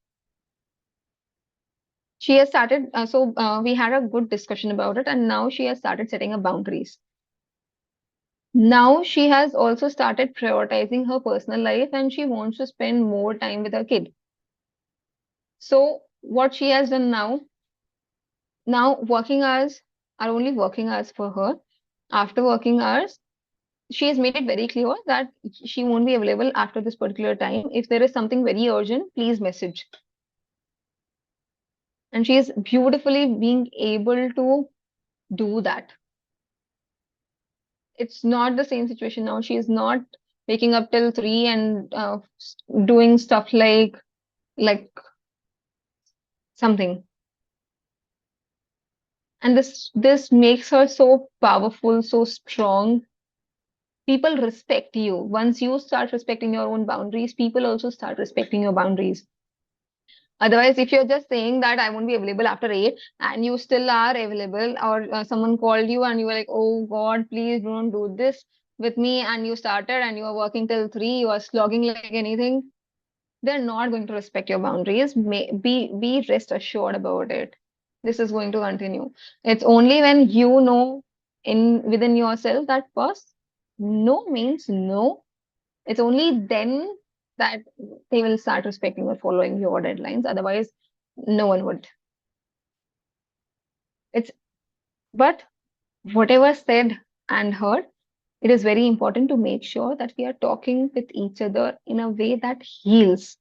She has started, we had a good discussion about it, and now she has started setting up boundaries. Now she has also started prioritizing her personal life, and she wants to spend more time with her kid. So what she has done now working hours are only working hours for her. After working hours, she has made it very clear that she won't be available after this particular time. If there is something very urgent, please message. And she is beautifully being able to do that. It's not the same situation now. She is not waking up till 3 and doing stuff like something. And this makes her so powerful, so strong. People respect you. Once you start respecting your own boundaries, people also start respecting your boundaries. Otherwise, if you're just saying that I won't be available after 8 and you still are available, or someone called you and you were like, oh God, please don't do this with me, and you started and you are working till 3, you are slogging like anything, they're not going to respect your boundaries. Be rest assured about it. This is going to continue. It's only when you know within yourself that first no means no. It's only then that they will start respecting or following your deadlines. Otherwise, no one would. It's but whatever said and heard, it is very important to make sure that we are talking with each other in a way that heals,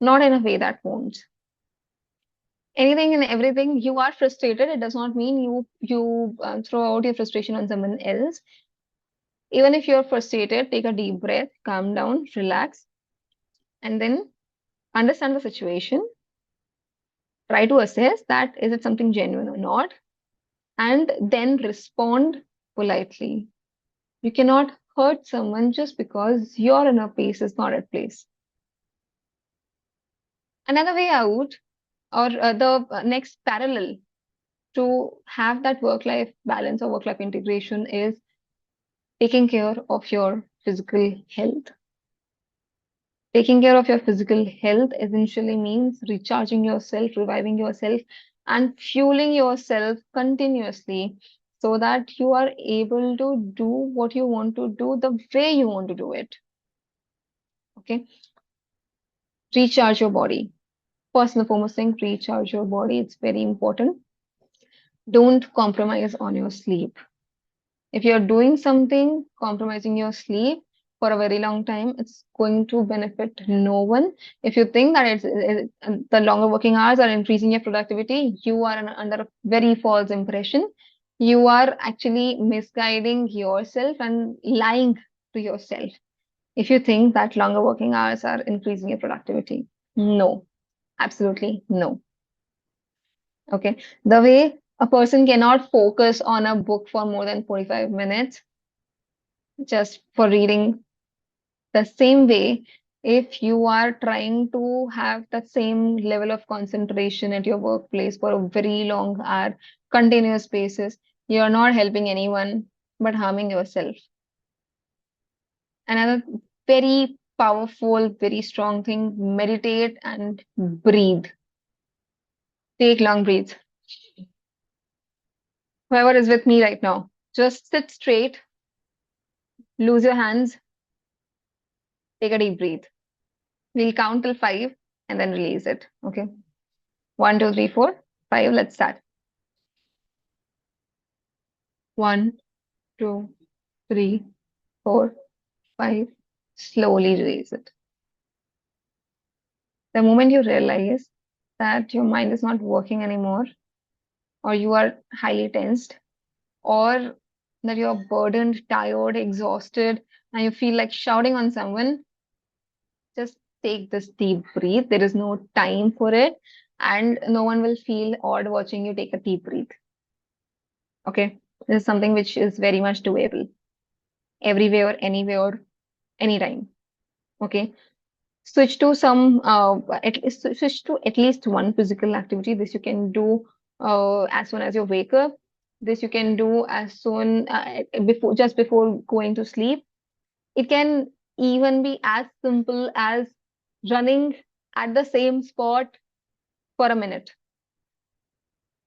not in a way that wounds. Anything and everything, you are frustrated, it does not mean you throw out your frustration on someone else. Even if you're frustrated, take a deep breath, calm down, relax, and then understand the situation. Try to assess that is it something genuine or not, and then respond politely. You cannot hurt someone just because your inner peace is not at place. Another way out, or the next parallel to have that work-life balance or work-life integration, is taking care of your physical health. Taking care of your physical health essentially means recharging yourself, reviving yourself, and fueling yourself continuously so that you are able to do what you want to do the way you want to do it. Okay. Recharge your body. First and foremost thing, recharge your body. It's very important. Don't compromise on your sleep. If you're doing something, compromising your sleep for a very long time, it's going to benefit no one. If you think that the longer working hours are increasing your productivity, you are under a very false impression. You are actually misguiding yourself and lying to yourself if you think that longer working hours are increasing your productivity. No, absolutely no. Okay. The way a person cannot focus on a book for more than 45 minutes just for reading, the same way, if you are trying to have that same level of concentration at your workplace for a very long hour, continuous basis, you are not helping anyone but harming yourself. Another very powerful, very strong thing, meditate and breathe. Take long breaths. Whoever is with me right now, just sit straight, lose your hands, take a deep breath. We'll count till 5 and then release it. Okay. 1, 2, 3, 4, 5. Let's start. 1, 2, 3, 4, 5. Slowly release it. The moment you realize that your mind is not working anymore, or you are highly tensed, or that you're burdened, tired, exhausted, and you feel like shouting on someone, just take this deep breath. There is no time for it, and no one will feel odd watching you take a deep breath. Okay, this is something which is very much doable everywhere, anywhere, anytime. Okay, switch to some at least switch to at least one physical activity. This you can do as soon as you wake up. This you can do as soon before just before going to sleep. It can even be as simple as running at the same spot for a minute,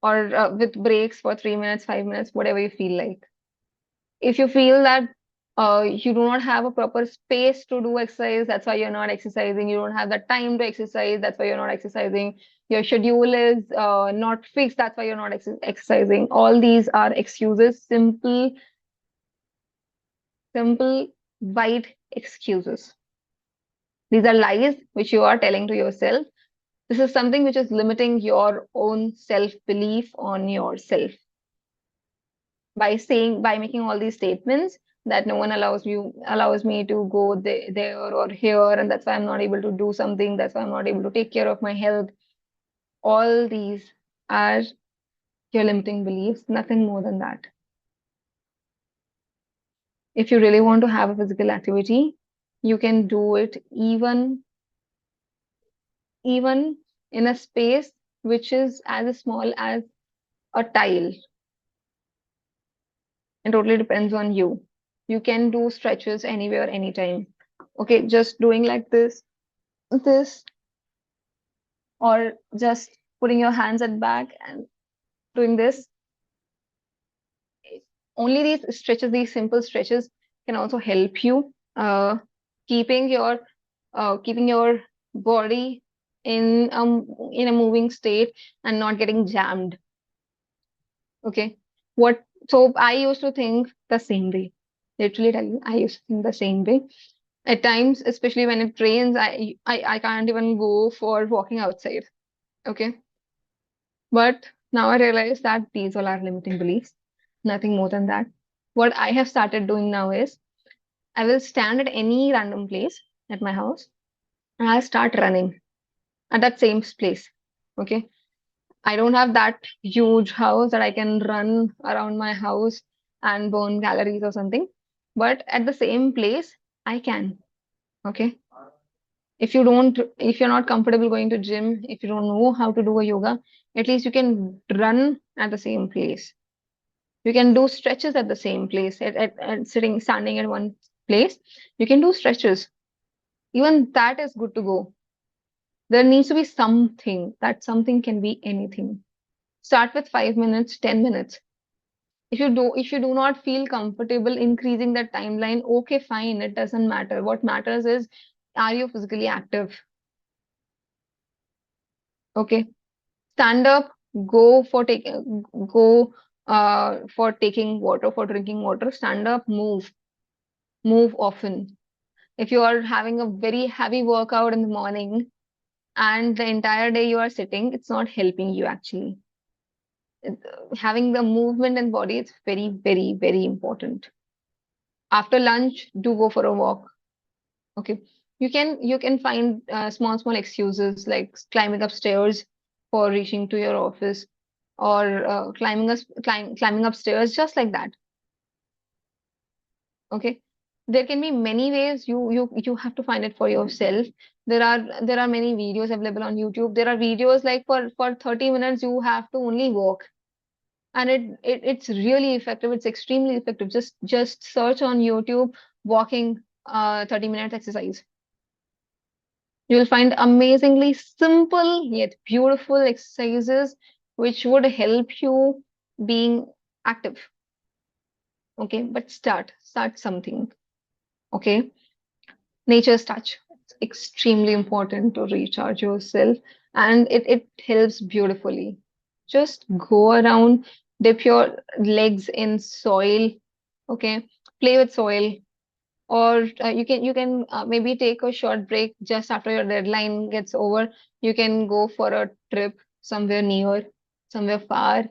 or with breaks for 3 minutes, 5 minutes, whatever you feel like. If you feel that you do not have a proper space to do exercise, that's why you're not exercising. You don't have the time to exercise, that's why you're not exercising. Your schedule is not fixed, that's why you're not exercising. All these are excuses, simple, white excuses. These are lies which you are telling to yourself. This is something which is limiting your own self belief on yourself. By making all these statements that no one allows me to go there or here, and that's why I'm not able to do something, that's why I'm not able to take care of my health. All these are your limiting beliefs, nothing more than that. If you really want to have a physical activity, you can do it even in a space which is as small as a tile. It totally depends on you. You can do stretches anywhere, anytime. Okay, just doing like this, or just putting your hands at back and doing this. Only these stretches, these simple stretches, can also help you keeping your body in a moving state and not getting jammed. Okay, so I used to think the same way. Literally tell you, I used to think the same way. At times, especially when it rains, I can't even go for walking outside. Okay. But now I realize that these all are limiting beliefs, nothing more than that. What I have started doing now is I will stand at any random place at my house and I'll start running at that same place. Okay. I don't have that huge house that I can run around my house and burn calories or something. But at the same place, I can. Okay. If you're not comfortable going to gym, if you don't know how to do a yoga, at least you can run at the same place. You can do stretches at the same place, at standing at one place. You can do stretches. Even that is good to go. There needs to be something. That something can be anything. Start with 5 minutes, 10 minutes. If you do not feel comfortable increasing that timeline, okay, fine, it doesn't matter. What matters is, are you physically active? Okay, stand up, go for taking go for taking water, for drinking water. Stand up, move often. If you are having a very heavy workout in the morning and the entire day you are sitting, it's not helping you actually. Having the movement in body is very, very, very important. After lunch, do go for a walk. Okay, you can find small excuses like climbing upstairs for reaching to your office, or climbing upstairs just like that. Okay, there can be many ways. You have to find it for yourself. There are many videos available on YouTube. There are videos like for 30 minutes you have to only walk, and it's really effective. It's extremely effective. Just search on YouTube walking 30 minutes exercise. You will find amazingly simple yet beautiful exercises which would help you being active. Okay, but start something. Okay, nature's touch. It's extremely important to recharge yourself, and it helps beautifully. Just go around, dip your legs in soil. Okay, play with soil, or you can maybe take a short break just after your deadline gets over. You can go for a trip somewhere near, somewhere far,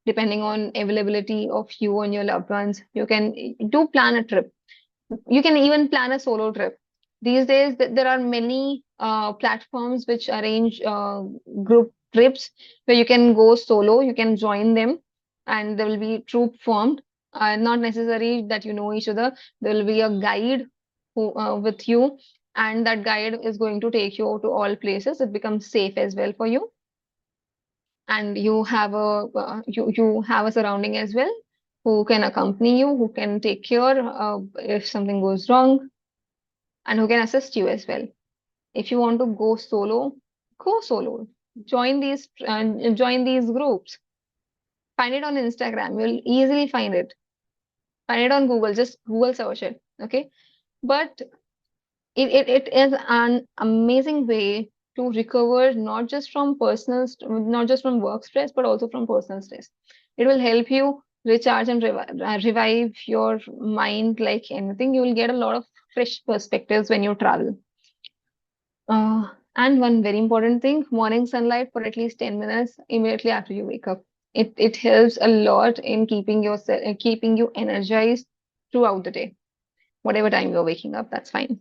depending on availability of you and your loved ones. You can do plan a trip. You can even plan a solo trip. These days there are many platforms which arrange group trips where you can go solo, you can join them, and there will be troop formed. Not necessary that you know each other. There will be a guide with you, and that guide is going to take you to all places. It becomes safe as well for you, and you have a surrounding as well who can accompany you, who can take care if something goes wrong, and who can assist you as well. If you want to go solo, go solo. Join these groups. Find it on Instagram. You'll easily find it. Find it on Google. Just Google search it. Okay. But it is an amazing way to recover not just from work stress, but also from personal stress. It will help you recharge and revive your mind like anything. You will get a lot of fresh perspectives when you travel. And one very important thing, morning sunlight for at least 10 minutes immediately after you wake up. It helps a lot in keeping you energized throughout the day. Whatever time you're waking up, that's fine.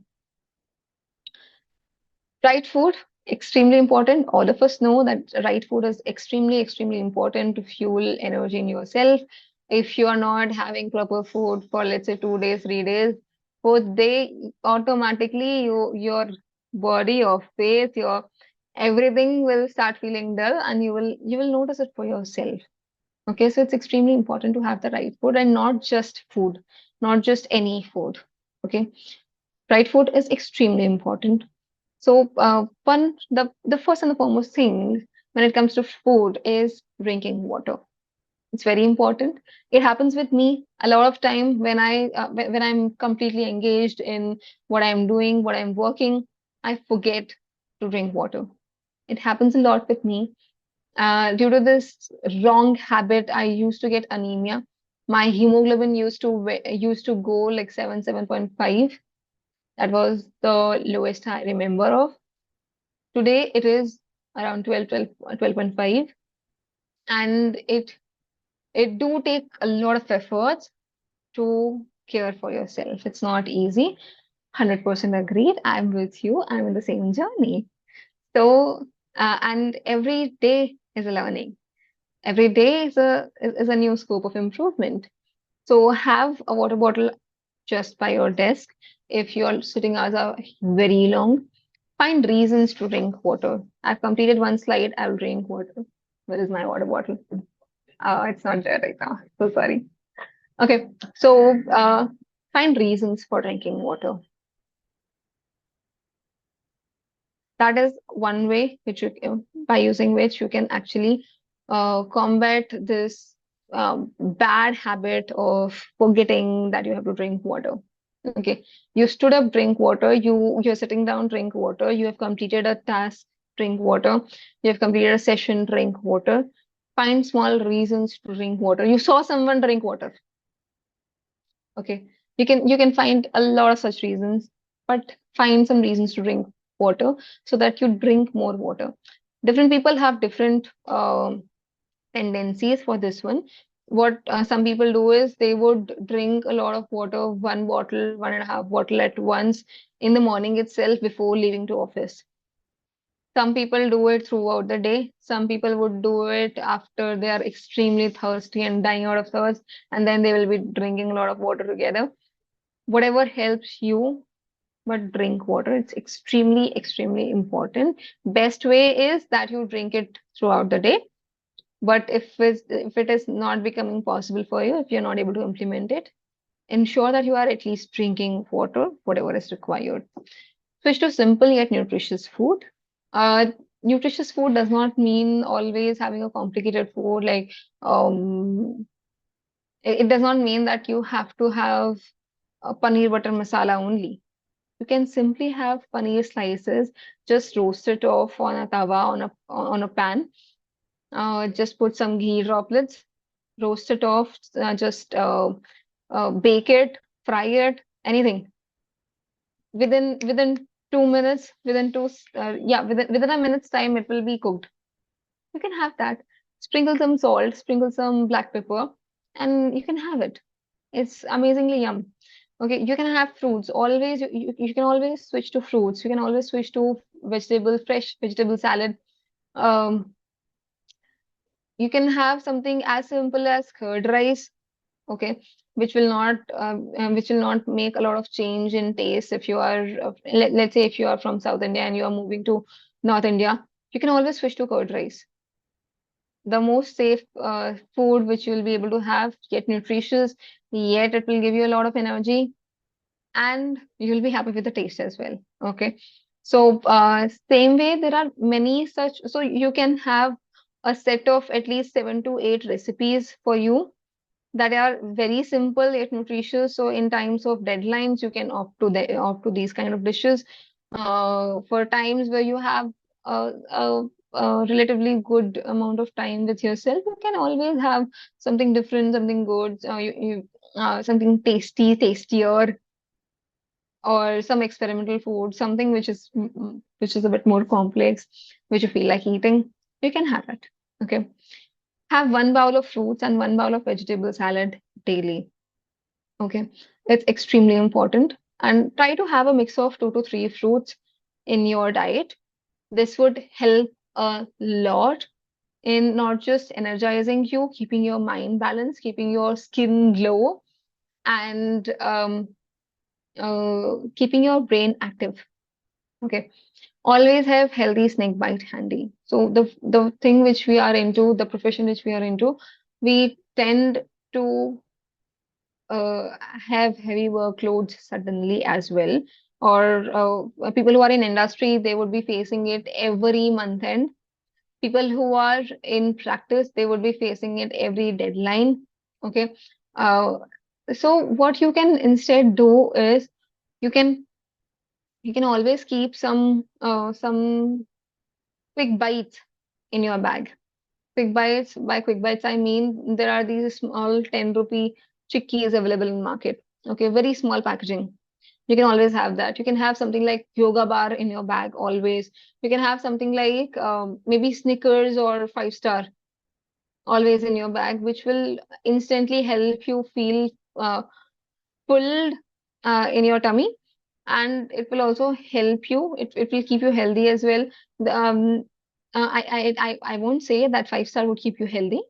Right food, extremely important. All of us know that right food is extremely important to fuel energy in yourself. If you are not having proper food for, let's say, 2 days, 3 days, fourth day, automatically your body, your face, your everything will start feeling dull, and you will notice it for yourself. Okay, so it's extremely important to have the right food, and not just food, not just any food. Okay, right food is extremely important. So, the first and the foremost thing when it comes to food is drinking water. It's very important. It happens with me a lot of time when when I'm completely engaged in what I'm doing, what I'm working, I forget to drink water. It happens a lot with me. Due to this wrong habit, I used to get anemia. My hemoglobin used to go like 7.5. That was the lowest I remember of. Today it is around 12.5, and it do take a lot of efforts to care for yourself. It's not easy. 100% agreed. I'm with you. I'm in the same journey. So, and every day is a learning. Every day is a new scope of improvement. So have a water bottle just by your desk. If your sitting hours are very long, find reasons to drink water. I've completed one slide. I'll drink water. Where is my water bottle? It's not there right now. So sorry. Okay. So find reasons for drinking water. That is one way which by using which you can actually combat this bad habit of forgetting that you have to drink water. Okay, you stood up, drink water. You're sitting down, drink water. You have completed a task, drink water. You have completed a session, drink water. Find small reasons to drink water. You saw someone drink water. Okay, you can find a lot of such reasons, but find some reasons to drink water so that you drink more water. Different people have different tendencies for this one. What some people do is they would drink a lot of water, one bottle, 1.5 bottle at once in the morning itself before leaving to office. Some people do it throughout the day. Some people would do it after they are extremely thirsty and dying out of thirst, and then they will be drinking a lot of water together. Whatever helps you, but drink water. It's extremely, extremely important. Best way is that you drink it throughout the day. But if it is not becoming possible for you, if you're not able to implement it, ensure that you are at least drinking water, whatever is required. Switch to simple yet nutritious food. Uh, Nutritious food does not mean always having a complicated food. Like it does not mean that you have to have paneer butter masala only. You can simply have paneer slices, just roast it off on a tawa on a pan. Just put some ghee droplets, roast it off, just bake it, fry it, anything. Within 2 minutes, within a minute's time, it will be cooked. You can have that. Sprinkle some salt, sprinkle some black pepper, and you can have it. It's amazingly yum. Okay, you can have fruits. Always, you can always switch to fruits. You can always switch to fresh vegetable salad. Um, you can have something as simple as curd rice, okay, which will not make a lot of change in taste if you are, let's say if you are from South India and you are moving to North India, you can always switch to curd rice. The most safe food which you will be able to have, yet nutritious, yet it will give you a lot of energy, and you'll be happy with the taste as well. Okay. So same way, there are many such, so you can have a set of at least 7 to 8 recipes for you that are very simple yet nutritious. So in times of deadlines, you can opt to these kind of dishes. For times where you have a relatively good amount of time with yourself, you can always have something different, something good, something tastier, or some experimental food, something which is a bit more complex, which you feel like eating. You can have it. Okay. Have 1 bowl of fruits and 1 bowl of vegetable salad daily. Okay, it's extremely important. And try to have a mix of 2 to 3 fruits in your diet. This would help a lot in not just energizing you, keeping your mind balanced, keeping your skin glow, and keeping your brain active. Okay, always have healthy snake bite handy. So the thing which we are into, the profession which we are into, we tend to have heavy workloads suddenly as well. Or people who are in industry, they would be facing it every month end. People who are in practice, they would be facing it every deadline. Okay. Uh, so what you can instead do is you can you can always keep some quick bites in your bag. Quick bites, by quick bites, I mean there are these small 10 rupee chickies available in market. Okay, very small packaging. You can always have that. You can have something like yoga bar in your bag always. You can have something like maybe Snickers or 5 Star always in your bag, which will instantly help you feel full in your tummy, and it will also help you. It will keep you healthy as well. I won't say that 5 Star would keep you healthy,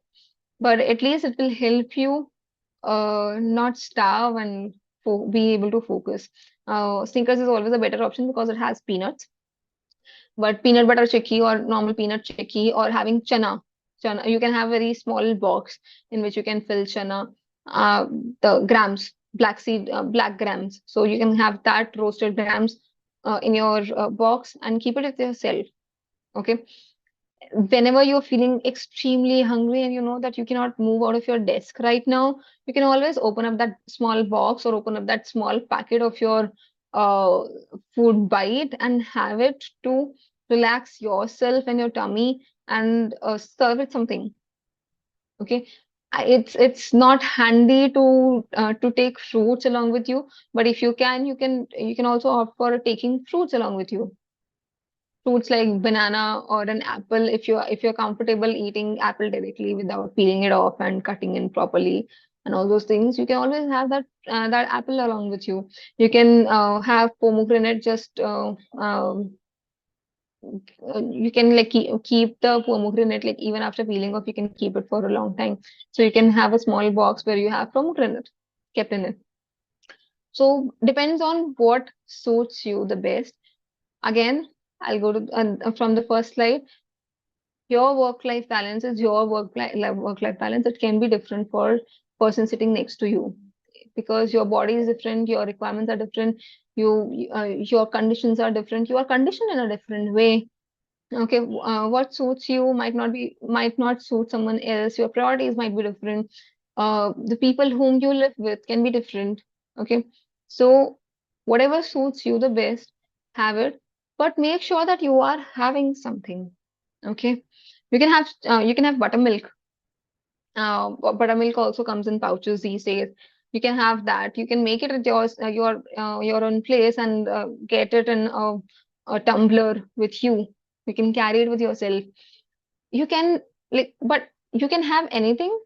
but at least it will help you not starve and be able to focus. Snickers is always a better option because it has peanuts, but peanut butter chikki or normal peanut chikki, or having chana, you can have very small box in which you can fill chana, uh, the grams, black grams. So you can have that roasted grams in your box and keep it with yourself. Okay. whenever you're feeling extremely hungry and you know that you cannot move out of your desk right now, you can always open up that small box or open up that small packet of your uh, food bite and have it to relax yourself and your tummy and serve it something. Okay. It's not handy to take fruits along with you, but if you can, you can also opt for taking fruits along with you. Fruits like banana or an apple, if you're comfortable eating apple directly without peeling it off and cutting it properly and all those things, you can always have that apple along with you. You can have pomegranate just you can like keep the pomegranate, like even after peeling off, you can keep it for a long time. So you can have a small box where you have pomegranate kept in it. So depends on what suits you the best. Again, I'll go to from the first slide. Your work-life balance is your work-life balance. It can be different for person sitting next to you because your body is different, your requirements are different, your conditions are different, you are conditioned in a different way. Okay, what suits you might not suit someone else. Your priorities might be different. The people whom you live with can be different. Okay, so whatever suits you the best, have it, but make sure that you are having something. Okay, you can have buttermilk. Buttermilk also comes in pouches these days. You can have that. You can make it at your own place and get it in a tumbler with you. You can carry it with yourself. You can but you can have anything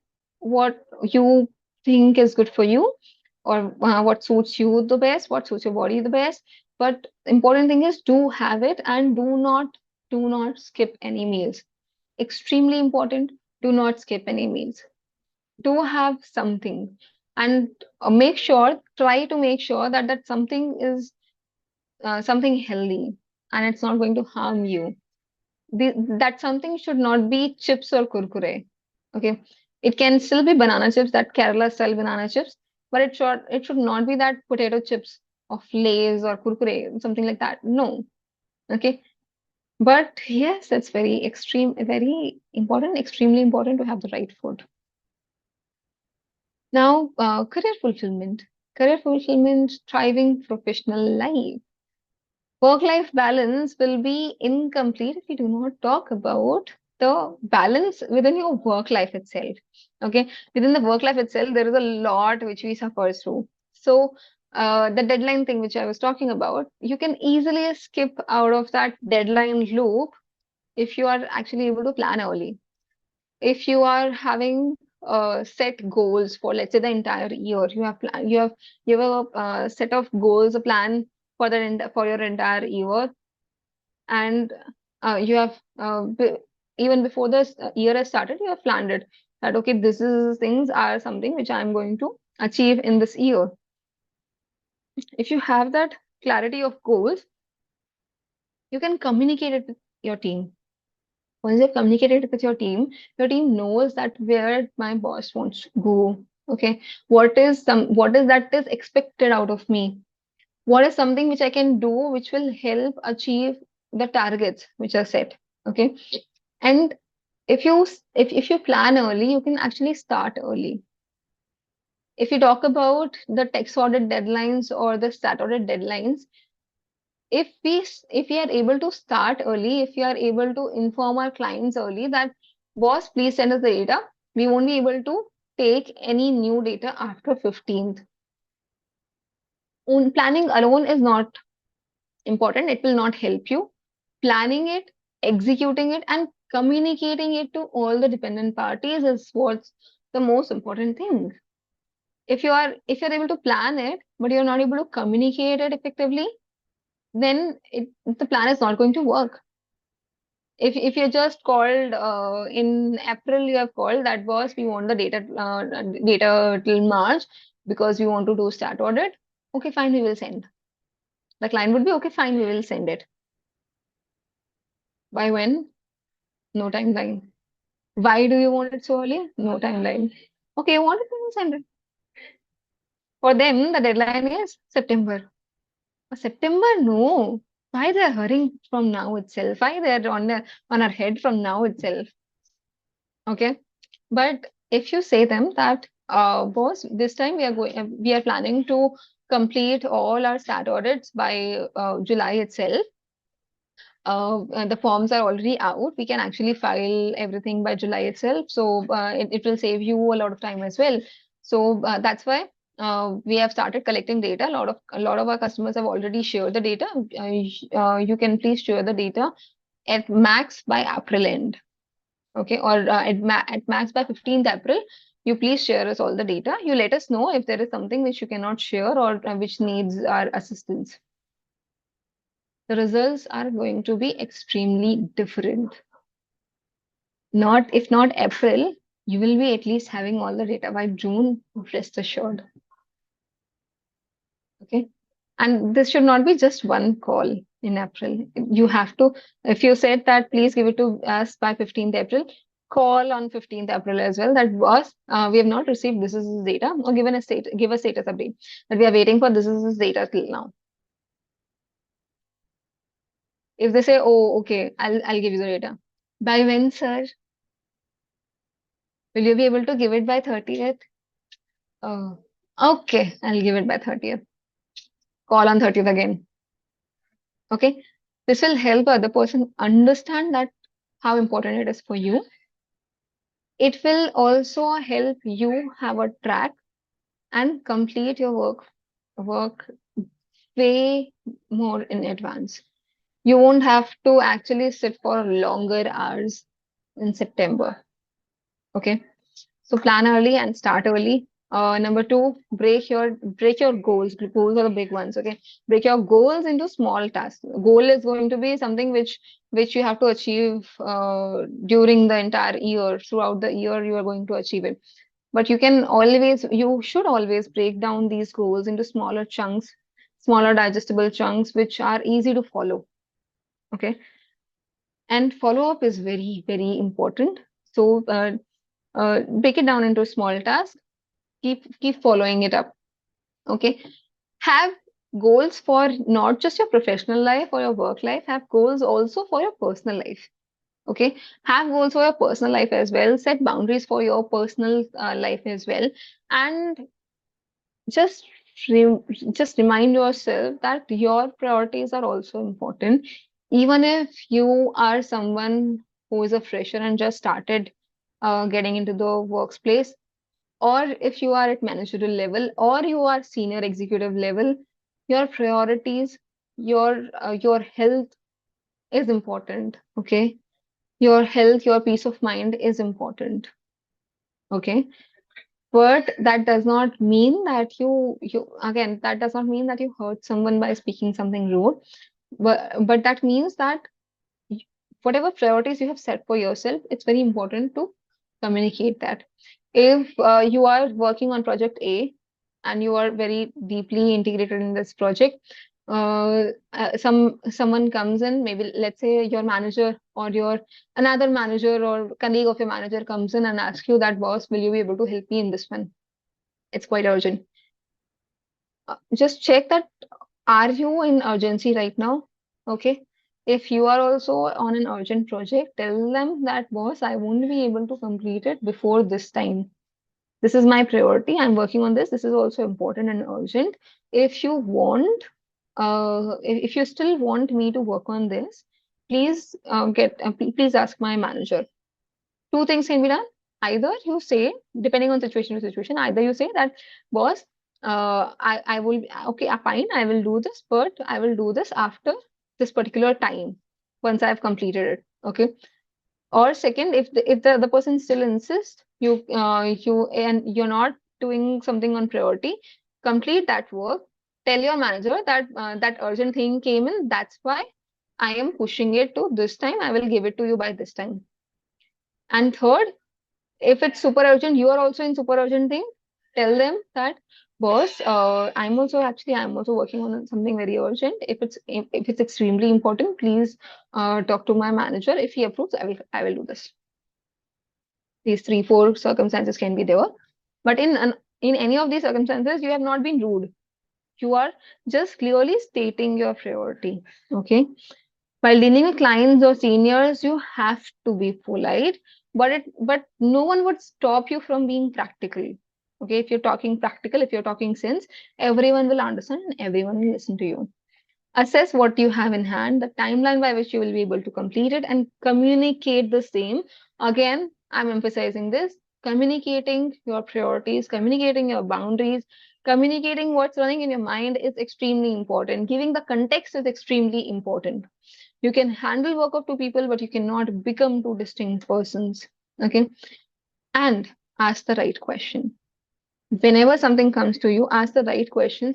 what you think is good for you, or what suits you the best, what suits your body the best. But important thing is do have it and do not skip any meals. Extremely important. Do not skip any meals. Do have something, and try to make sure that that something is something healthy and it's not going to harm you. That something should not be chips or kurkure. Okay, it can still be banana chips, that Kerala style banana chips, but it should not be that potato chips of Lay's or kurkure, something like that. No. Okay, but yes, it's very important, extremely important to have the right food. Now, career fulfillment, thriving professional life. Work-life balance will be incomplete if we do not talk about the balance within your work life itself. Okay, within the work life itself, there is a lot which we suffer through. So, the deadline thing which I was talking about, you can easily skip out of that deadline loop if you are actually able to plan early. If you are having set goals for, let's say, the entire year, you have a set of goals, a plan for for your entire year, and you have even before this year has started, you have planned it that okay, this is things are something which I'm going to achieve in this year. If you have that clarity of goals, you can communicate it with your team. Once you've communicated with your team knows that where my boss wants to go. Okay, what is that is expected out of me? What is something which I can do which will help achieve the targets which are set? Okay, and if you plan early, you can actually start early. If you talk about the text audit deadlines or the stat audit deadlines, if we are able to start early, if we are able to inform our clients early that boss, please send us the data, we won't be able to take any new data after 15th. Planning alone is not important. It will not help you. Planning it, executing it, and communicating it to all the dependent parties is what's the most important thing. If you're able to plan it, but you're not able to communicate it effectively, then the plan is not going to work. If you're just called in April, you have called that boss, we want the data till March because we want to do stat audit. Okay, fine, we will send. The client would be okay, fine, we will send it. By when? No timeline. Why do you want it so early? No timeline. Okay, you want it, we will send it. For them, the deadline is September. September? No. Why they're hurrying from now itself? Why they're on our head from now itself? Okay. But if you say them that, boss, this time we are planning to complete all our stat audits by July itself. And the forms are already out. We can actually file everything by July itself. So it will save you a lot of time as well. So that's why we have started collecting data. A lot of our customers have already shared the data. You can please share the data at max by April end. Okay, or at max by 15th April. You please share us all the data. You let us know if there is something which you cannot share or which needs our assistance. The results are going to be extremely different. If not April, you will be at least having all the data by June, rest assured. Okay. And this should not be just one call in April. You have to, if you said that please give it to us by 15th April, call on 15th April as well. That was, we have not received this is data, or give a status update that we are waiting for this is data till now. If they say, oh, okay, I'll give you the data. By when, sir? Will you be able to give it by 30th? Oh, okay, I'll give it by 30th. Call on 30th again. Okay. This will help other person understand that how important it is for you. It will also help you have a track and complete your work way more in advance. You won't have to actually sit for longer hours in September. Okay. So plan early and start early. Number two, break your goals. Goals are the big ones. Okay, break your goals into small tasks. Goal is going to be something which you have to achieve during the entire year. Throughout the year, you are going to achieve it. But you should always break down these goals into smaller chunks, smaller digestible chunks, which are easy to follow. Okay, and follow up is very, very important. So break it down into small tasks. Keep following it up. Okay, have goals for not just your professional life or your work life. Have goals also for your personal life. Okay, have goals for your personal life as well. Set boundaries for your personal life as well, and just just remind yourself that your priorities are also important. Even if you are someone who is a fresher and just started getting into the workplace, or if you are at managerial level, or you are senior executive level, your priorities, your health is important. Okay, your health, your peace of mind is important. Okay, but that does not mean that that does not mean that you hurt someone by speaking something rude. But that means that whatever priorities you have set for yourself, it's very important to communicate that. If you are working on project A and you are very deeply integrated in this project, someone comes in, maybe let's say your manager or your another manager or colleague of your manager comes in and asks you that, boss, will you be able to help me in this one? It's quite urgent. Just check that, are you in urgency right now? Okay. If you are also on an urgent project, tell them that, boss, I won't be able to complete it before this time. This is my priority. I'm working on this. This is also important and urgent. If you want, if you still want me to work on this, please please ask my manager. Two things can be done. Either you say, depending on situation to situation, either you say that, boss, I will okay, fine, I will do this, but I will do this after this particular time once I've completed it. Okay. Or second, if the other person still insists, you're not doing something on priority, complete that work. Tell your manager that that urgent thing came in. That's why I am pushing it to this time. I will give it to you by this time. And third, if it's super urgent, you are also in super urgent thing, tell them that, boss, I'm also working on something very urgent. If it's extremely important, please talk to my manager. If he approves, I will do this. These 3-4 circumstances can be there, but in any of these circumstances, you have not been rude. You are just clearly stating your priority. Okay. While dealing with clients or seniors, you have to be polite, but no one would stop you from being practical. Okay, if you're talking practical, if you're talking sense, everyone will understand and everyone will listen to you. Assess what you have in hand, the timeline by which you will be able to complete it, and communicate the same. Again, I'm emphasizing this: communicating your priorities, communicating your boundaries, communicating what's running in your mind is extremely important. Giving the context is extremely important. You can handle work of two people, but you cannot become two distinct persons. Okay. And ask the right question. Whenever something comes to you, ask the right questions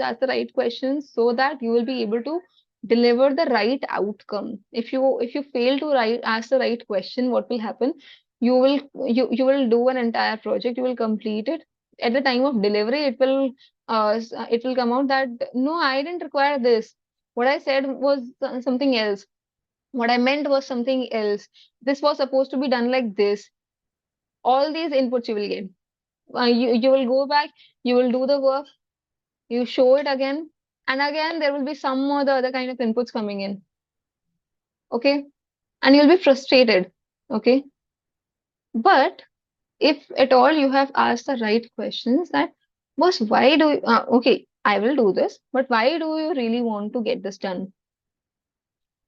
so that you will be able to deliver the right outcome. If you fail to ask the right question, what will happen? You will do an entire project, you will complete it. At the time of delivery, it will come out that no, I didn't require this. What I said was something else. What I meant was something else. This was supposed to be done like this. All these inputs you will get. You will go back, you will do the work, you show it again, and again there will be some or the other kind of inputs coming in. Okay, and you'll be frustrated. Okay, but if at all you have asked the right questions, that boss, why do you, okay, I will do this, but why do you really want to get this done?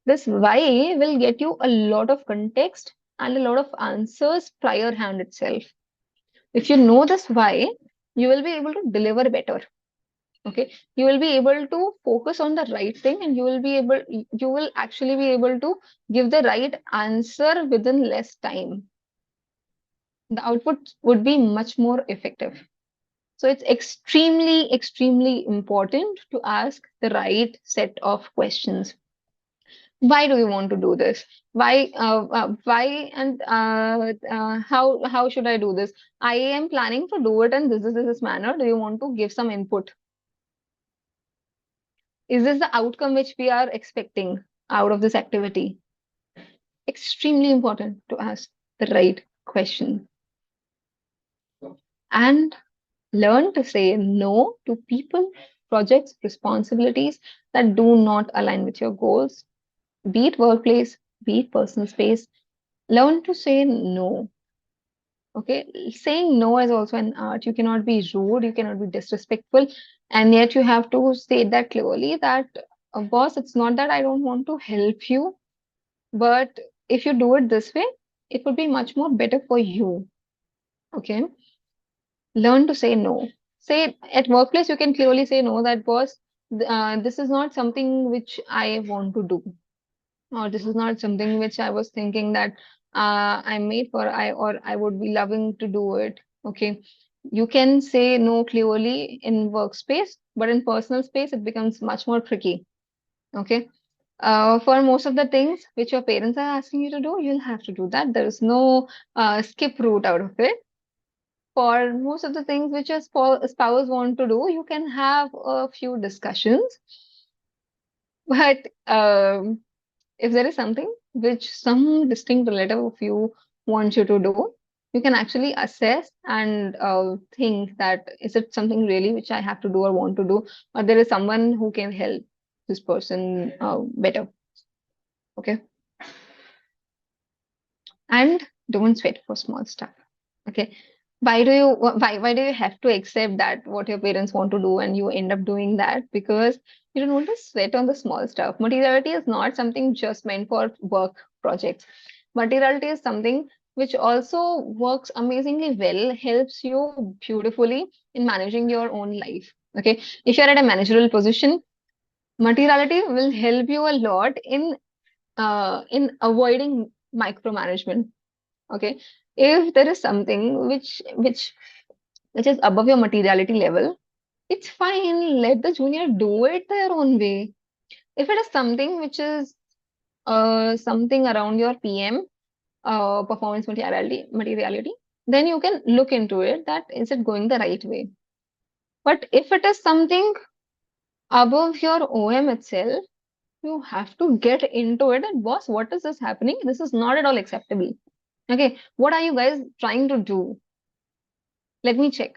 This why will get you a lot of context and a lot of answers prior hand itself. If you know this why, you will be able to deliver better. Okay, you will be able to focus on the right thing, and you will actually be able to give the right answer within less time. The output would be much more effective. So it's extremely important to ask the right set of questions. Why do you want to do this? Why and how should I do this? I am planning to do it in this manner. Do you want to give some input? Is this the outcome which we are expecting out of this activity? Extremely important to ask the right question and learn to say no to people, projects, responsibilities that do not align with your goals, be it workplace, be it personal space. Learn to say no. Okay, saying no is also an art. You cannot be rude, you cannot be disrespectful, and yet you have to state that clearly that, boss, it's not that I don't want to help you, but if you do it this way, it would be much more better for you. Okay, learn to say no. Say at workplace, you can clearly say no, that boss, this is not something which I want to do, or this is not something which I was thinking that I'm made for, or I would be loving to do it. Okay. You can say no clearly in workspace, but in personal space, it becomes much more tricky. Okay. For most of the things which your parents are asking you to do, you'll have to do that. There is no skip route out of it. For most of the things which your spouse want to do, you can have a few discussions. But if there is something which some distinct relative of you wants you to do, you can actually assess and think that is it something really which I have to do or want to do, or there is someone who can help this person better. Okay. And don't sweat for small stuff. Okay. Why do you have to accept that what your parents want to do and you end up doing that? Because you don't want to sweat on the small stuff. Materiality is not something just meant for work projects. Materiality is something which also works amazingly well, helps you beautifully in managing your own life. Okay. If you're at a managerial position, materiality will help you a lot in avoiding micromanagement. Okay, if there is something which is above your materiality level, it's fine, let the junior do it their own way. If it is something which is something around your PM, performance materiality, then you can look into it, that is it going the right way. But if it is something above your OM itself, you have to get into it, and boss, what is this happening? This is not at all acceptable. Okay, what are you guys trying to do? Let me check.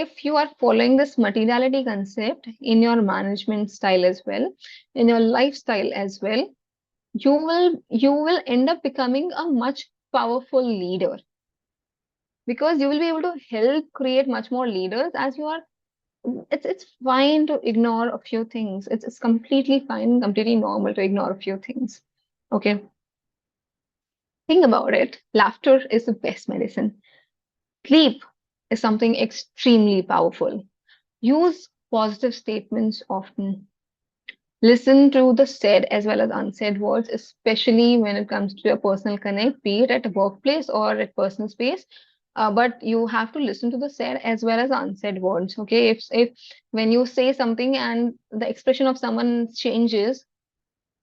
if you are following this materiality concept in your management style as well, in your lifestyle as well, you will end up becoming a much powerful leader, because you will be able to help create much more leaders as you are. It's fine to ignore a few things. It's completely fine, completely normal to ignore a few things. Okay. Think about it. Laughter is the best medicine. Sleep is something extremely powerful. Use positive statements often. Listen to the said as well as unsaid words, especially when it comes to your personal connect, be it at a workplace or at personal space. But you have to listen to the said as well as unsaid words. Okay, if when you say something and the expression of someone changes,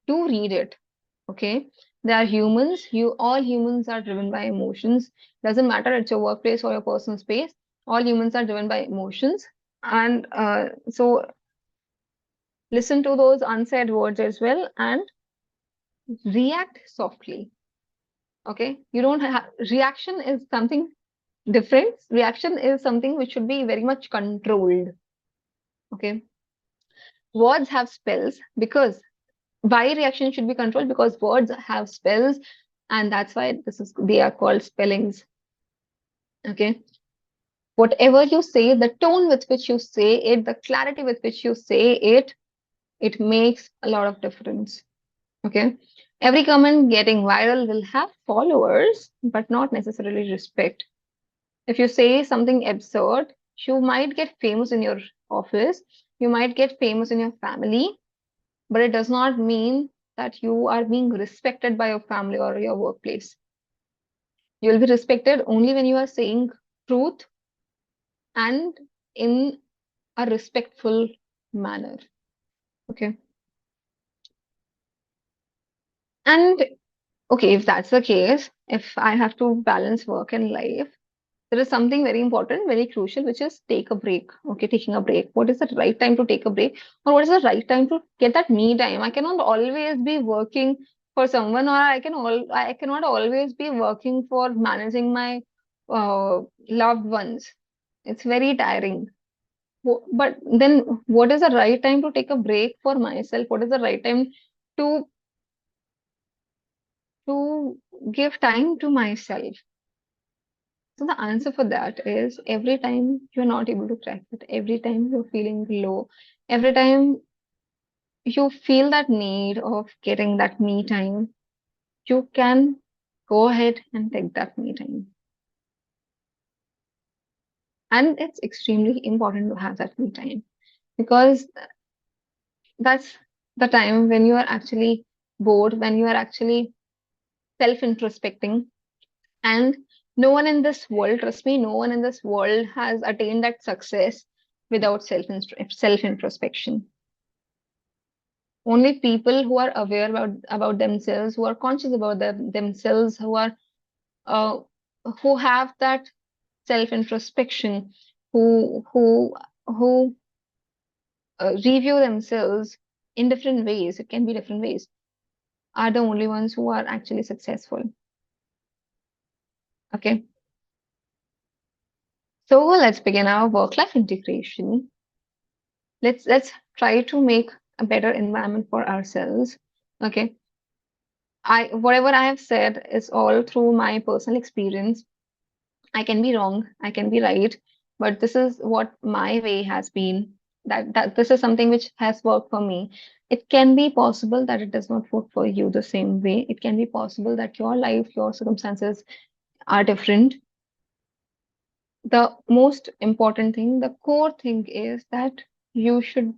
do read it. Okay, they are humans. All humans are driven by emotions. Doesn't matter it's your workplace or your personal space. All humans are driven by emotions, and so listen to those unsaid words as well and react softly. Okay, you don't have reaction is something different. Reaction is something which should be very much controlled. Okay, words have spells, because why reaction should be controlled, because words have spells, and that's why they are called spellings. Okay, whatever you say, the tone with which you say it, the clarity with which you say it makes a lot of difference. Okay, every comment getting viral will have followers but not necessarily respect. If you say something absurd, you might get famous in your office, you might get famous in your family, but it does not mean that you are being respected by your family or your workplace. You will be respected only when you are saying truth and in a respectful manner. Okay. And okay, if that's the case, if I have to balance work and life, there is something very important, very crucial, which is take a break. Okay, taking a break. What is the right time to take a break? Or what is the right time to get that me time? I cannot always be working for someone, or I cannot always be working for managing my loved ones. It's very tiring. But then what is the right time to take a break for myself? What is the right time to to give time to myself? So the answer for that is every time you're not able to crack it, every time you're feeling low, every time you feel that need of getting that me time, you can go ahead and take that me time. And it's extremely important to have that me time, because that's the time when you are actually bored, when you are actually self introspecting. And no one in this world, trust me, no one in this world has attained that success without self introspection. Only people who are aware about themselves, who are conscious about themselves, uh, who have that self introspection, who review themselves in different ways. It can be different ways. Are the only ones who are actually successful. Okay. So let's begin our work-life integration. Let's try to make a better environment for ourselves. Okay. Whatever I have said is all through my personal experience. I can be wrong, I can be right, but this is what my way has been. That this is something which has worked for me. It can be possible that it does not work for you the same way. It can be possible that your life, your circumstances are different. The most important thing, the core thing is that you should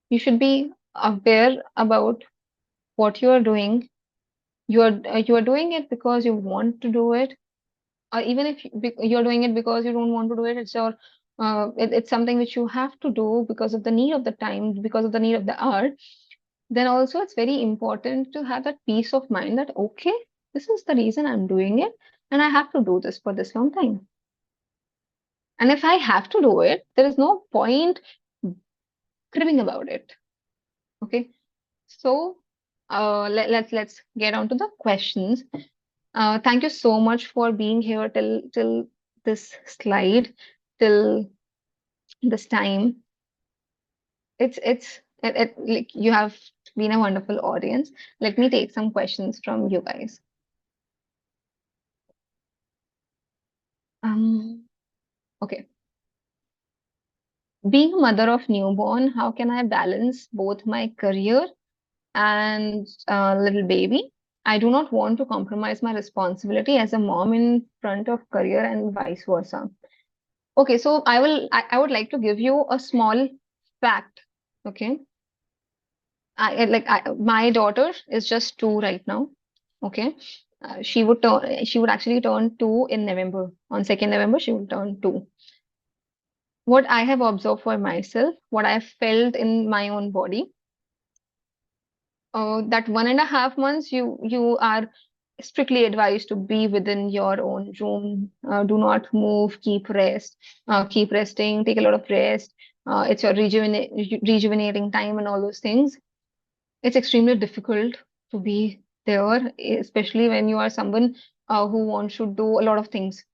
you should be aware about what you are doing. You are doing it because you want to do it, or even if you're doing it because you don't want to do it, it's something which you have to do because of the need of the time, because of the need of the hour. Then also it's very important to have that peace of mind that okay, this is the reason I'm doing it, and I have to do this for this long time. And if I have to do it, there is no point cribbing about it. Okay, so let's get on to the questions. Thank you so much for being here till this slide, till this time. Like you have been a wonderful audience. Let me take some questions from you guys. Okay. Being a mother of newborn, how can I balance both my career and little baby? I do not want to compromise my responsibility as a mom in front of career and vice versa. Okay, so I would like to give you a small fact. Okay. My daughter is just 2 right now. Okay. She would actually turn 2 in November. On 2nd November, she will turn 2. What I have observed for myself, what I have felt in my own body, that 1.5 months you are strictly advised to be within your own room. Do not move, keep resting, take a lot of rest. It's your rejuvenating time and all those things. It's extremely difficult to be there, especially when you are someone who wants to do a lot of things.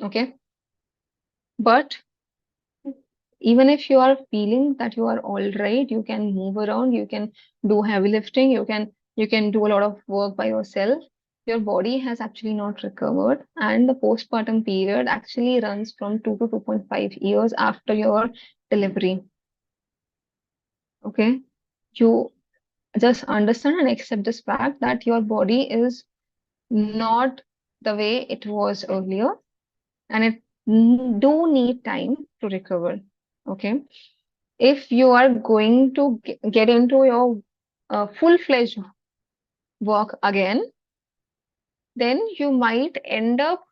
Okay. But even if you are feeling that you are all right, you can move around, you can do heavy lifting, you can do a lot of work by yourself. Your body has actually not recovered, and the postpartum period actually runs from 2 to 2.5 years after your delivery. Okay. You just understand and accept this fact that your body is not the way it was earlier, and it do need time to recover. Okay. If you are going to get into your full-fledged work again, then you might end up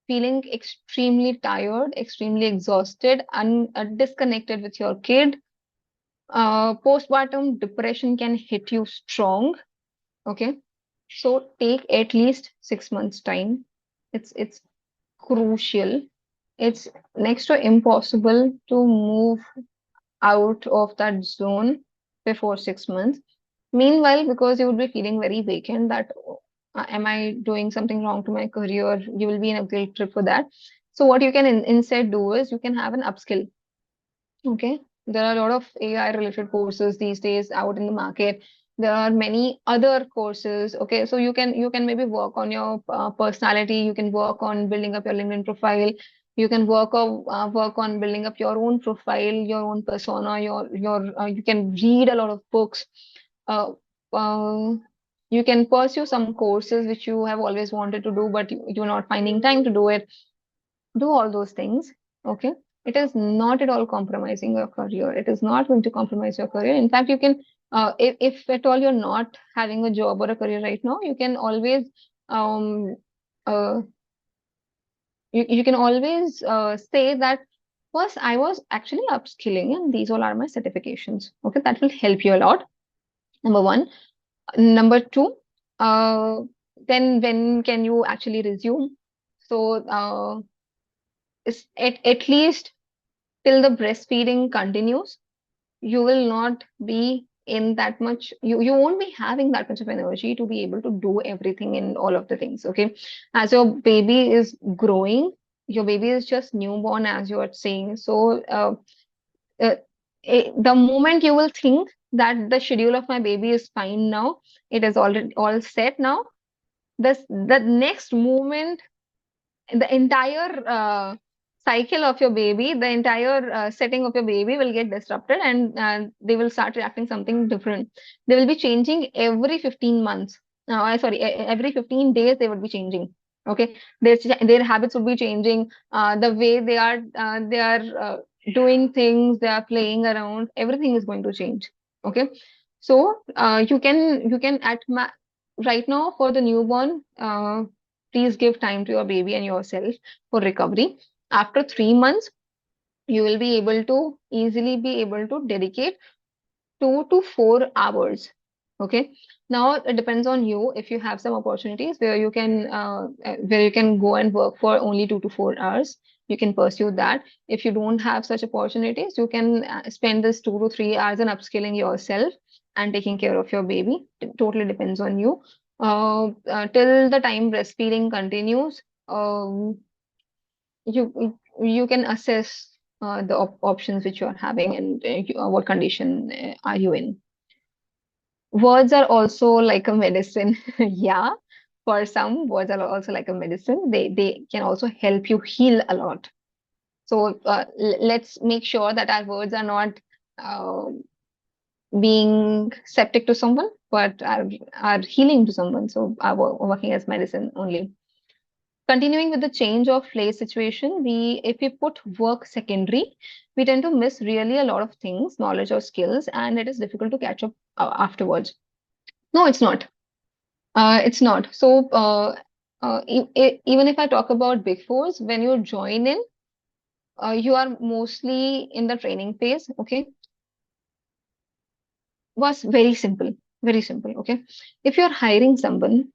feeling extremely tired, extremely exhausted, and disconnected with your kid. Postpartum depression can hit you strong. Okay, so take at least 6 months time. It's crucial. It's next to impossible to move out of that zone before 6 months. Meanwhile, because you would be feeling very vacant that am I doing something wrong to my career? You will be in a guilt trip for that. So what you can instead do is you can have an upskill. Okay. There are a lot of AI related courses these days out in the market. There are many other courses. Okay. So you can maybe work on your personality. You can work on building up your LinkedIn profile. You can work on building up your own profile, your own persona. You can read a lot of books. Uh, uh, you can pursue some courses which you have always wanted to do, but you're not finding time to do it. Do all those things. Okay. It is not at all compromising your career. It is not going to compromise your career. In fact, you can, if at all you're not having a job or a career right now, you can always, um, uh, you can always say that first I was actually upskilling and these all are my certifications. Okay. That will help you a lot. Number one. Number two, uh, then when can you actually resume? So, at least till the breastfeeding continues, you will not be in that much, you won't be having that much of energy to be able to do everything in all of the things. Okay. As your baby is growing, your baby is just newborn, as you are saying. So, uh, the moment you will think that the schedule of my baby is fine now, it is already all set now, the next moment the entire cycle of your baby, the entire setting of your baby will get disrupted, and they will start reacting something different. They will be changing every 15 months. Every 15 days they would be changing. Okay, their habits would be changing. The way they are doing things, they are playing around. Everything is going to change. Okay, so you can right now for the newborn. Please give time to your baby and yourself for recovery. After 3 months, you will be able to easily be able to dedicate 2 to 4 hours. Okay. Now it depends on you. If you have some opportunities where you can go and work for only 2 to 4 hours, you can pursue that. If you don't have such opportunities, you can spend this 2 to 3 hours in upskilling yourself and taking care of your baby. It totally depends on you. Till the time breastfeeding continues, you can assess the options which you are having, and what condition are you in. Words are also like a medicine. Yeah, for some, words are also like a medicine. They can also help you heal a lot. So let's make sure that our words are not uh, being septic to someone, but are healing to someone. So are working as medicine only. Continuing with the change of place situation, if we put work secondary, we tend to miss really a lot of things, knowledge or skills, and it is difficult to catch up afterwards. No, it's not. It's not. So even if I talk about Big Fours, when you join in, you are mostly in the training phase. Okay, was very simple, very simple. Okay, if you're hiring someone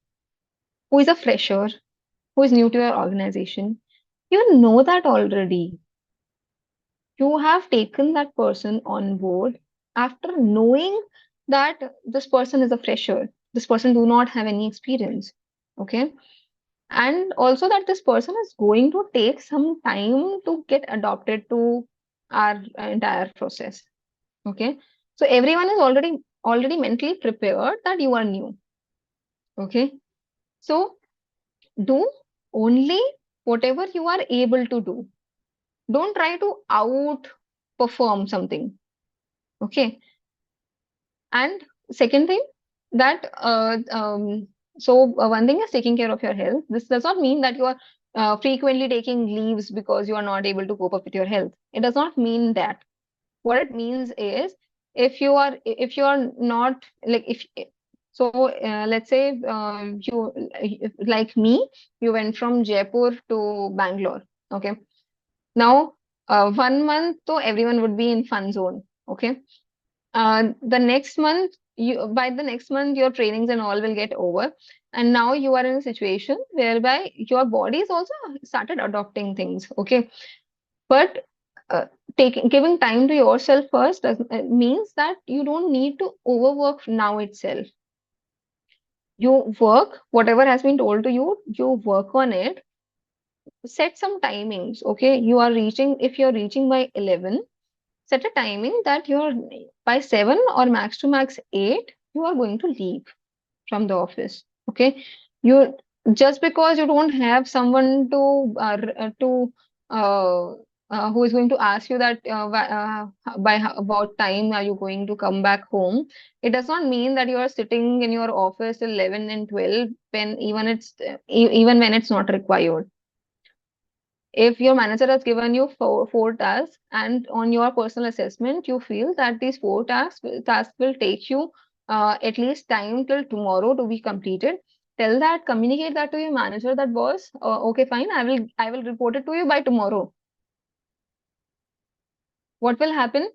who is a fresher, who is new to your organization, you know that already. You have taken that person on board after knowing that this person is a fresher. This person do not have any experience. Okay, and also that this person is going to take some time to get adopted to our entire process. Okay, so everyone is already mentally prepared that you are new. Okay, so do only whatever you are able to do. Don't try to outperform something. Okay, and second thing that one thing is taking care of your health. This does not mean that you are frequently taking leaves because you are not able to cope up with your health. It does not mean that. What it means is, if you are not like if so let's say you like me, you went from Jaipur to Bangalore. Okay, now 1 month, so everyone would be in fun zone. Okay, the next month, by the next month your trainings and all will get over, and now you are in a situation whereby your body is also started adopting things. Okay, but uh, taking giving time to yourself first means that you don't need to overwork now itself. You work whatever has been told to you, you work on it. Set some timings. Okay, if you're reaching by 11, set a timing that you're by 7 or max to max 8, you are going to leave from the office. Okay, you just because you don't have someone uh, who is going to ask you that about time are you going to come back home, it does not mean that you are sitting in your office till 11 and 12 when even when it's not required. If your manager has given you four tasks, and on your personal assessment you feel that these tasks will take you at least time till tomorrow to be completed, communicate that to your manager, that boss, okay, fine, I will report it to you by tomorrow. What will happen?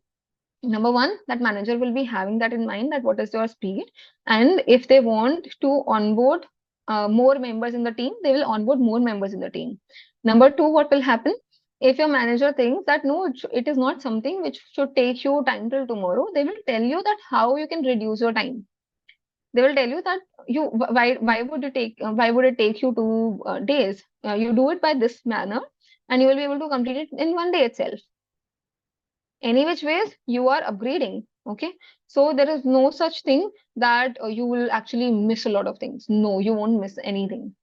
Number one, that manager will be having that in mind, that what is your speed, and if they want to onboard more members in the team, they will onboard more members in the team. Number two, what will happen? If your manager thinks that no, it is not something which should take you time till tomorrow, they will tell you that how you can reduce your time. They will tell you that why would it take you 2 days? You do it by this manner, and you will be able to complete it in 1 day itself. Any which ways, you are upgrading. Okay, so there is no such thing that you will actually miss a lot of things. No, you won't miss anything.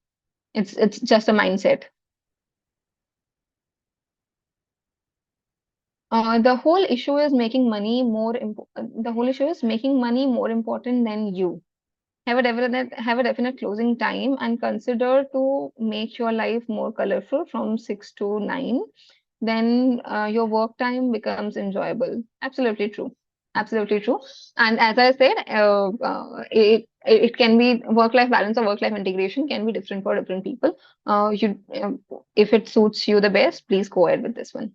It's just a mindset. The whole issue is making money the whole issue is making money more important than you. Have a definite closing time, and consider to make your life more colorful from 6 to 9. Then your work time becomes enjoyable. Absolutely true. Absolutely true. And as I said, it can be work-life balance or work-life integration can be different for different people. If it suits you the best, please go ahead with this one.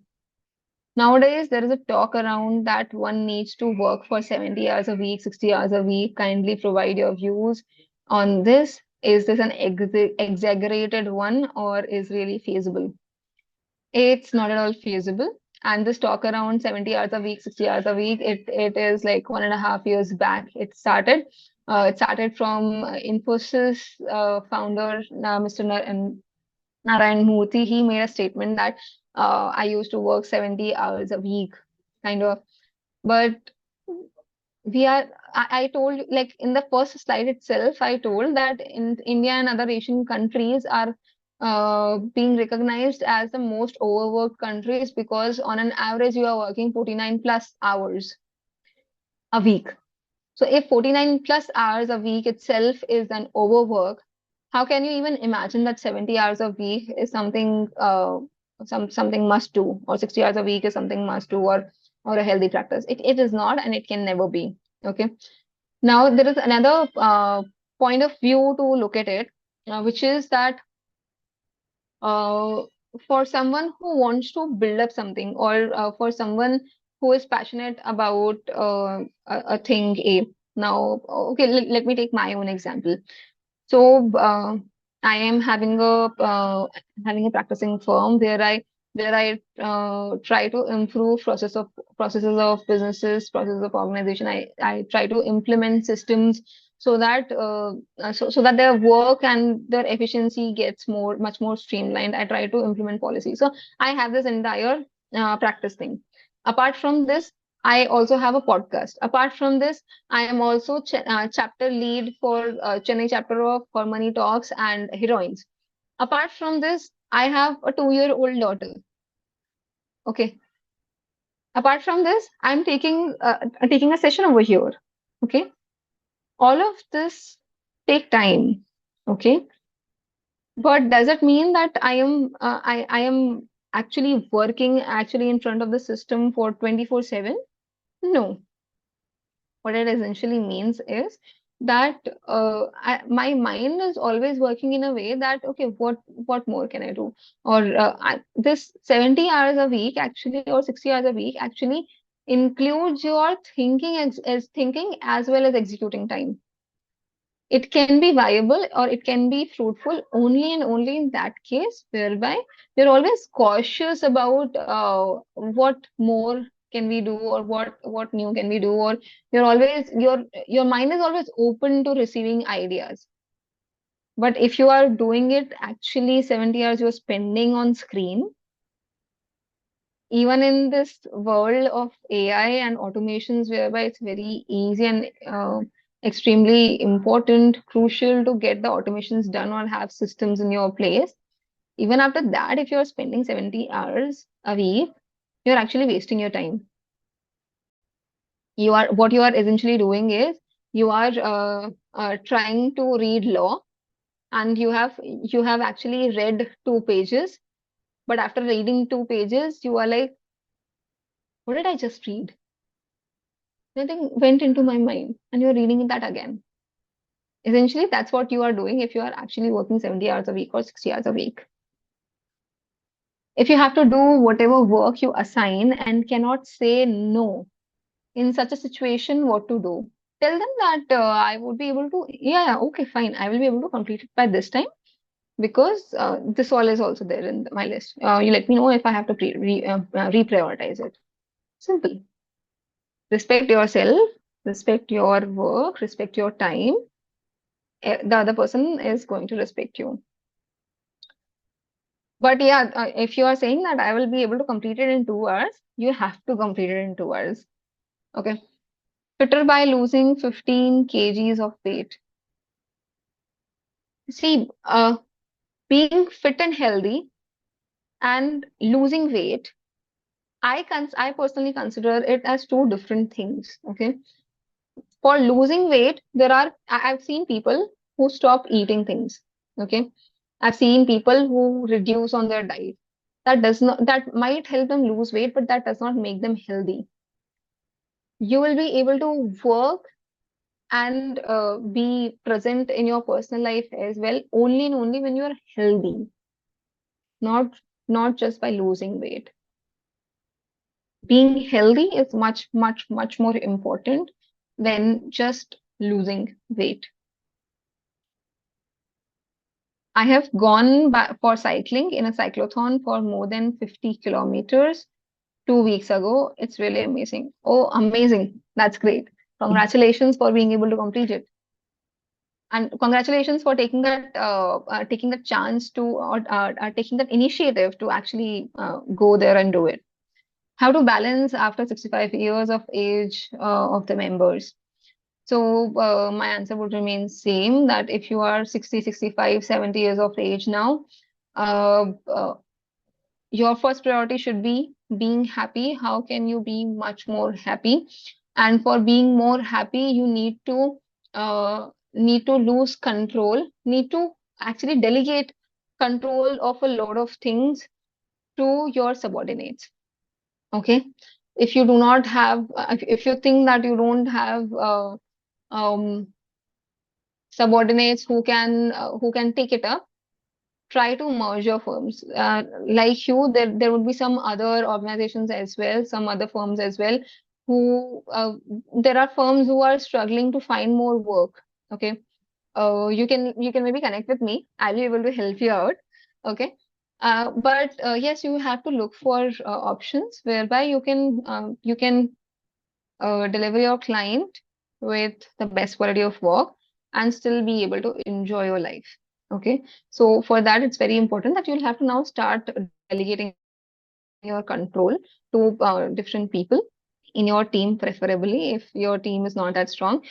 Nowadays, there is a talk around that one needs to work for 70 hours a week, 60 hours a week. Kindly provide your views on this. Is this an exaggerated one, or is really feasible? It's not at all feasible. And this talk around 70 hours a week, 60 hours a week, it is like 1.5 years back. It started. It started from Infosys founder, Mr. Narayan Murthy. He made a statement that I used to work 70 hours a week, kind of. But I told you, like in the first slide itself, I told that in India and other Asian countries are being recognized as the most overworked countries because on an average you are working 49 plus hours a week. So if 49 plus hours a week itself is an overwork, how can you even imagine that 70 hours a week is something something must do, or 60 hours a week is something must do, or a healthy practice? It is not, and it can never be. Okay. Now there is another point of view to look at it, which is that uh, for someone who wants to build up something, or for someone who is passionate about a thing A. Now, okay, let me take my own example. So I am having a practicing firm where I try to improve processes of businesses, processes of organization. I try to implement systems so that so that their work and their efficiency gets much more streamlined. I try to implement policies. So I have this entire practice thing. Apart from this, I also have a podcast. Apart from this, I am also chapter lead for Chennai chapter of For Money Talks and Heroines. Apart from this, I have a 2-year-old daughter. Okay. Apart from this, I'm taking a session over here. Okay. All of this take time. Okay. But does it mean that I am actually working actually in front of the system for 24/7? No. What it essentially means is that my mind is always working in a way that, okay, what more can I do? Or this 70 hours a week actually, or 60 hours a week actually includes your thinking as thinking as well as executing time. It can be viable or it can be fruitful only and only in that case whereby you're always cautious about what more can we do, or what new can we do, or your mind is always open to receiving ideas. But if you are doing it actually 70 hours you're spending on screen, even in this world of AI and automations whereby it's very easy and extremely important, crucial to get the automations done or have systems in your place, even after that, if you're spending 70 hours a week, you're actually wasting your time. What you are essentially doing is you are trying to read law, and you have actually read 2 pages, but after reading 2 pages, you are like, what did I just read? Nothing went into my mind, and you're reading that again. Essentially, that's what you are doing if you are actually working 70 hours a week or 60 hours a week. If you have to do whatever work you assign and cannot say no in such a situation, what to do? Tell them that I would be able to, yeah, okay, fine, I will be able to complete it by this time because this all is also there in my list. You let me know if I have to reprioritize it. Simple. Respect yourself, respect your work, respect your time. The other person is going to respect you. But yeah, if you are saying that I will be able to complete it in 2 hours, you have to complete it in 2 hours. Okay. Fitter by losing 15 kgs of weight. See, being fit and healthy and losing weight, I personally consider it as two different things. Okay. For losing weight, I've seen people who stop eating things. Okay. I've seen people who reduce on their diet. That might help them lose weight, but that does not make them healthy. You will be able to work and be present in your personal life as well only and only when you are healthy, not just by losing weight. Being healthy is much more important than just losing weight. I have gone for cycling in a cyclothon for more than 50 kilometers 2 weeks ago. It's really amazing. Oh, amazing. That's great. Congratulations for being able to complete it. And congratulations for taking that chance to, or taking that initiative to actually go there and do it. How to balance after 65 years of age of the members? So my answer would remain same, that if you are 60, 65, 70 years of age now, uh, uh, your first priority should be being happy. How can you be much more happy? And for being more happy, you need to lose control, need to actually delegate control of a lot of things to your subordinates. Okay, if you do not have, if you think that you don't have um, subordinates who can take it up, try to merge your firms. Like you, there would be some other organizations as well, some other firms as well, who there are firms who are struggling to find more work. Okay, you can maybe connect with me. I'll be able to help you out. Okay. But yes, you have to look for options whereby you can deliver your client with the best quality of work and still be able to enjoy your life. Okay. So for that, it's very important that you'll have to now start delegating your control to different people in your team, preferably. If your team is not that strong,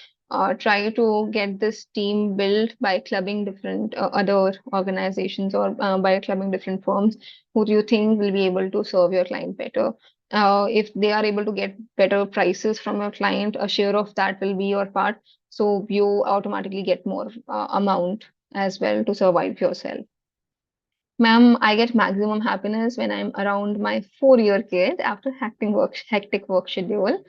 try to get this team built by clubbing different other organizations, or by clubbing different firms who do you think will be able to serve your client better. If they are able to get better prices from your client, a share of that will be your part. So you automatically get more amount as well to survive yourself. Ma'am, I get maximum happiness when I'm around my 4-year kid after hectic work schedule.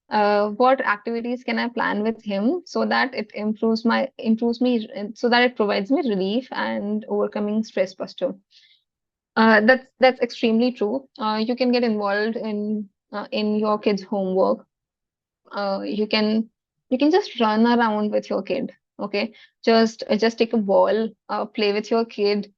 What activities can I plan with him so that it improves me, so that it provides me relief and overcoming stress buster? That's extremely true. You can get involved in your kid's homework. You can just run around with your kid. Okay, just take a ball, play with your kid,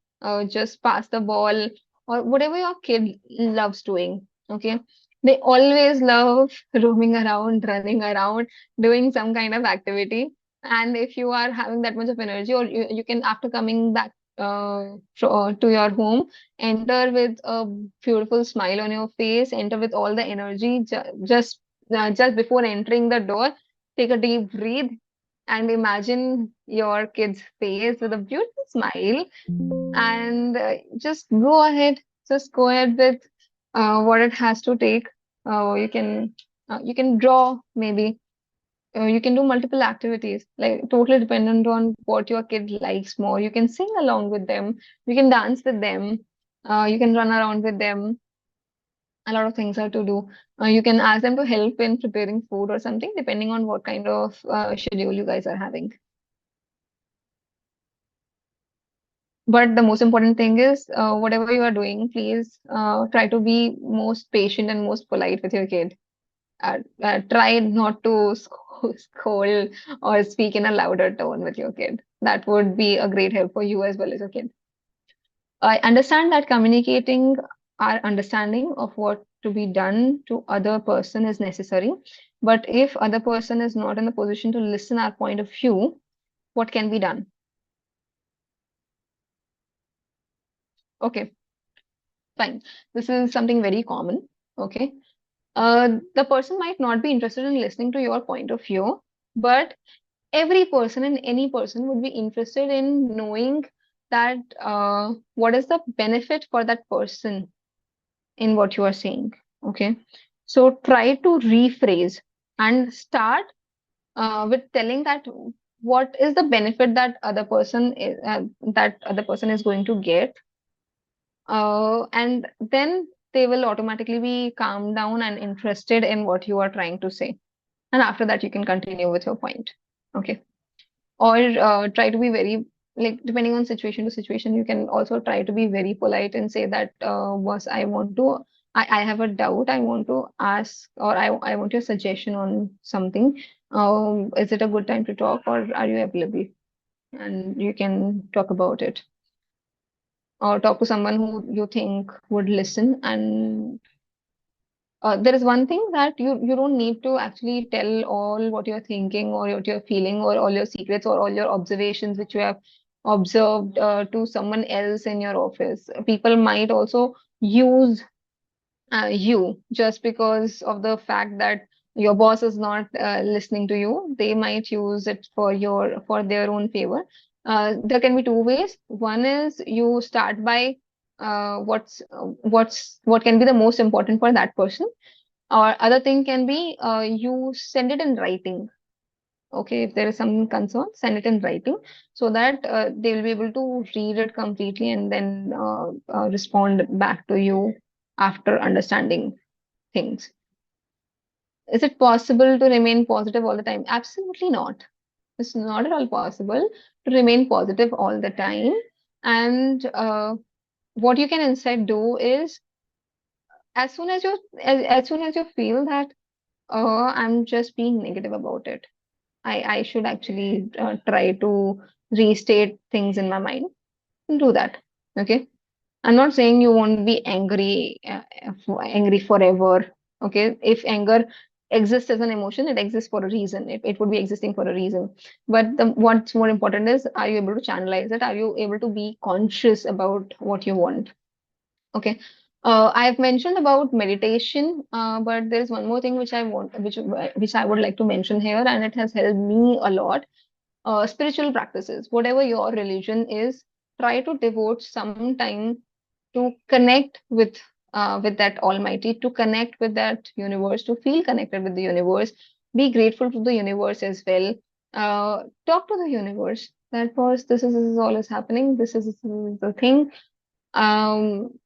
just pass the ball, or whatever your kid loves doing. Okay, they always love roaming around, running around, doing some kind of activity. And if you are having that much of energy, or you can, after coming back to your home, enter with a beautiful smile on your face, enter with all the energy. Just before entering the door, take a deep breath and imagine your kid's face with a beautiful smile, and just go ahead with what it has to take. You can draw, maybe. You can do multiple activities, like totally dependent on what your kid likes more. You can sing along with them, you can dance with them, you can run around with them. A lot of things are to do. You can ask them to help in preparing food or something, depending on what kind of schedule you guys are having. But the most important thing is, whatever you are doing, please try to be most patient and most polite with your kid. Try not to scold or speak in a louder tone with your kid. That would be a great help for you as well as your kid. I understand that communicating our understanding of what to be done to other person is necessary, but if other person is not in the position to listen our point of view, what can be done? Okay, fine. This is something very common. Okay. The person might not be interested in listening to your point of view, but every person and any person would be interested in knowing that what is the benefit for that person in what you are saying. Okay, so try to rephrase and start with telling that what is the benefit that other person is going to get, and then they will automatically be calmed down and interested in what you are trying to say. And after that, you can continue with your point. Okay, or try to be very, like, depending on situation to situation, you can also try to be very polite and say that, boss, I have a doubt, I want to ask, or I want your suggestion on something. Is it a good time to talk, or are you available? And you can talk about it, or talk to someone who you think would listen, and there is one thing that you don't need to actually tell all what you're thinking or what you're feeling or all your secrets or all your observations which you have observed to someone else in your office. People might also use you just because of the fact that your boss is not listening to you. They might use it for their own favor. There can be two ways. One is you start by what can be the most important for that person, or other thing can be you send it in writing. Okay, if there is some concern, send it in writing so that they will be able to read it completely and then respond back to you after understanding things. Is it possible to remain positive all the time? Absolutely not. It's not at all possible to remain positive all the time. And what you can instead do is as soon as you feel that I'm just being negative about it, I should actually try to restate things in my mind. Do that. Okay. I'm not saying you won't be angry forever. Okay. If anger exists as an emotion, it exists for a reason. It would be existing for a reason. But what's more important is, are you able to channelize it? Are you able to be conscious about what you want? Okay. I've mentioned about meditation, but there is one more thing which I would like to mention here, and it has helped me a lot. Spiritual practices, whatever your religion is, try to devote some time to connect with that Almighty, to connect with that universe, to feel connected with the universe. Be grateful to the universe as well. Talk to the universe. That was this is all is happening. This is the thing. Um,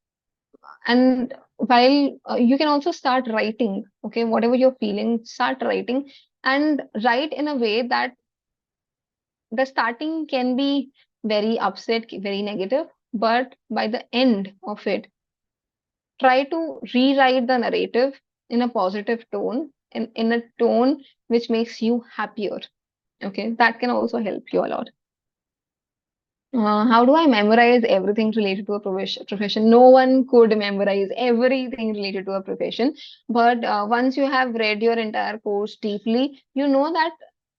and while you can also start writing, okay, whatever you're feeling, start writing and write in a way that the starting can be very upset, very negative, but by the end of it, try to rewrite the narrative in a positive tone, in a tone which makes you happier. Okay, that can also help you a lot. How do I memorize everything related to a profession? No one could memorize everything related to a profession. But once you have read your entire course deeply, you know that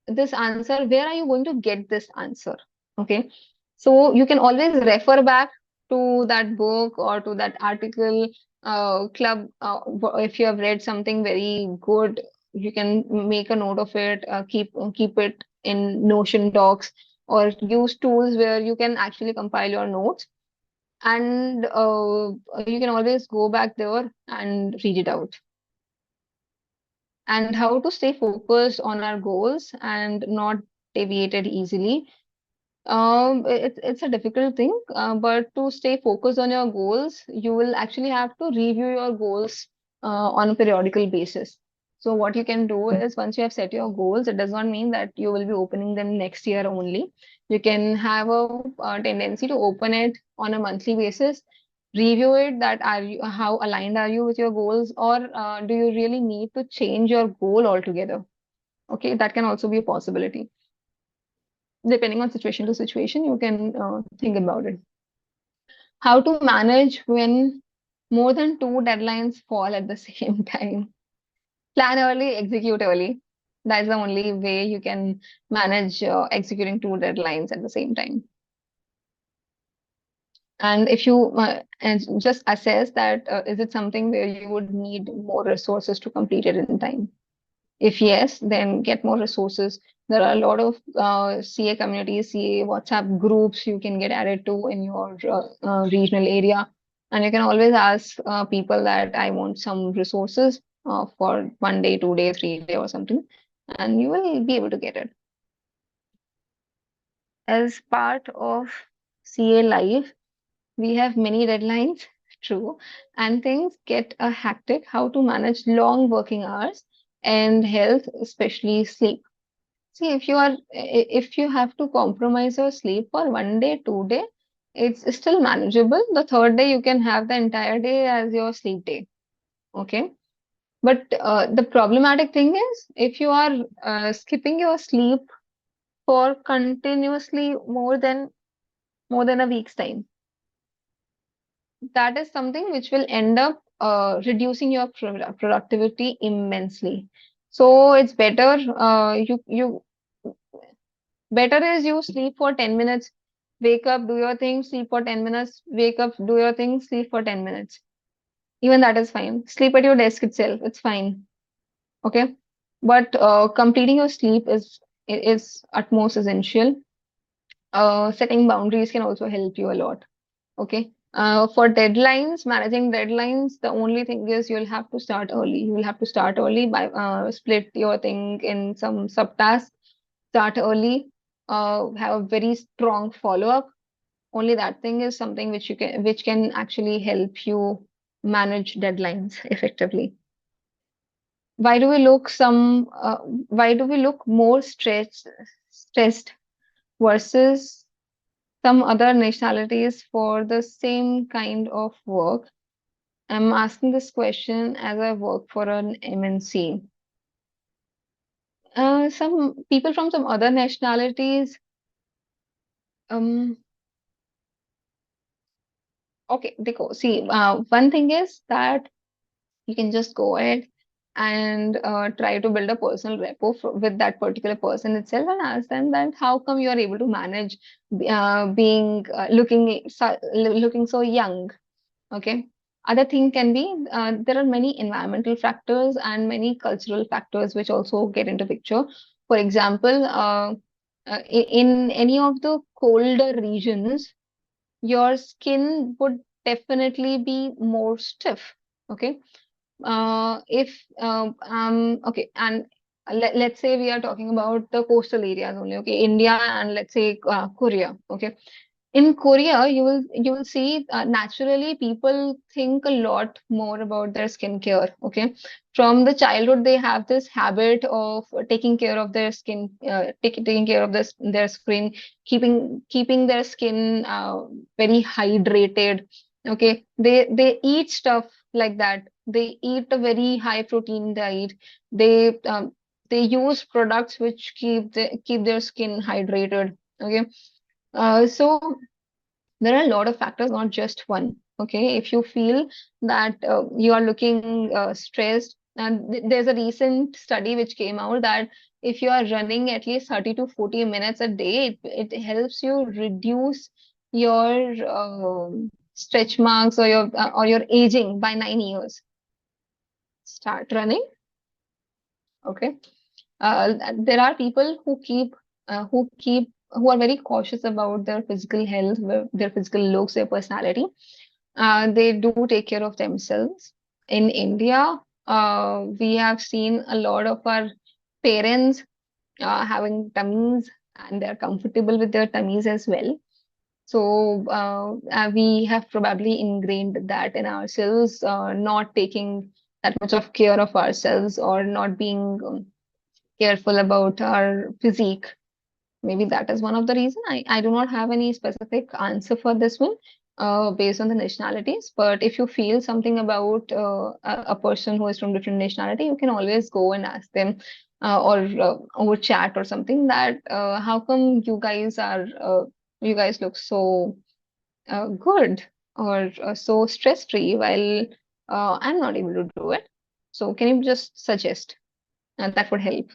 this answer, where are you going to get this answer? Okay. So you can always refer back to that book or to that article, club. If you have read something very good, you can make a note of it, keep it in Notion docs or use tools where you can actually compile your notes, and you can always go back there and read it out. And how to stay focused on our goals and not deviated easily. It's a difficult thing, but to stay focused on your goals, you will actually have to review your goals on a periodical basis. So what you can do is, once you have set your goals, it does not mean that you will be opening them next year only. You can have a tendency to open it on a monthly basis, review it, that how aligned are you with your goals, or do you really need to change your goal altogether? Okay, that can also be a possibility. Depending on situation to situation, you can think about it. How to manage when more than two deadlines fall at the same time? Plan early, execute early. That's the only way you can manage executing two deadlines at the same time. And if you and just assess that, is it something where you would need more resources to complete it in time? If yes, then get more resources. There are a lot of CA communities, CA WhatsApp groups you can get added to in your regional area. And you can always ask people that I want some resources for 1 day, 2 day, 3 day or something. And you will be able to get it. As part of CA life, we have many deadlines, true, and things get hectic. How to manage long working hours and health, especially sleep. See, if you have to compromise your sleep for 1 day, 2 day, it's still manageable. The third day, you can have the entire day as your sleep day. Okay. But the problematic thing is, if you are skipping your sleep for continuously more than a week's time, that is something which will end up reducing your productivity immensely. So it's better, you better is you sleep for 10 minutes, wake up, do your thing, sleep for 10 minutes, wake up, do your thing, sleep for 10 minutes. Even that is fine. Sleep at your desk itself, it's fine. Okay. But completing your sleep is utmost essential. Setting boundaries can also help you a lot. Okay. For deadlines, managing deadlines, the only thing is you'll have to start early. You will have to start early by split your thing in some subtasks. Start early. Have a very strong follow-up. Only that thing is something which can actually help you manage deadlines effectively. Why do we look why do we look more stressed versus some other nationalities for the same kind of work? I'm asking this question as I work for an MNC. Some people from some other nationalities, um, okay, see, one thing is that you can just go ahead and try to build a personal rapport with that particular person itself and ask them that how come you are able to manage being looking so young. Okay. Other thing can be there are many environmental factors and many cultural factors which also get into picture. For example, in any of the colder regions, your skin would definitely be more stiff. Okay. If okay, and let's say we are talking about the coastal areas only. Okay, India and let's say Korea. Okay, in Korea, you will see naturally people think a lot more about their skincare. Okay, from the childhood they have this habit of taking care of their skin, taking care of their skin, keeping their skin very hydrated. Okay, they eat stuff like that. They eat a very high protein diet. They use products which keep their skin hydrated. Okay, so there are a lot of factors, not just one. Okay, if you feel that you are looking stressed, and there's a recent study which came out that if you are running at least 30 to 40 minutes a day, it helps you reduce your stretch marks or your aging by 9 years. Start running. Okay. There are people who are very cautious about their physical health, their physical looks, their personality. They do take care of themselves. In India, we have seen a lot of our parents having tummies and they're comfortable with their tummies as well. So we have probably ingrained that in ourselves, not taking that much of care of ourselves or not being careful about our physique. Maybe that is one of the reason. I do not have any specific answer for this one based on the nationalities. But if you feel something about a person who is from different nationality, you can always go and ask them or over chat or something that how come you guys look so good or so stress free while I'm not able to do it. So can you just suggest? That would help.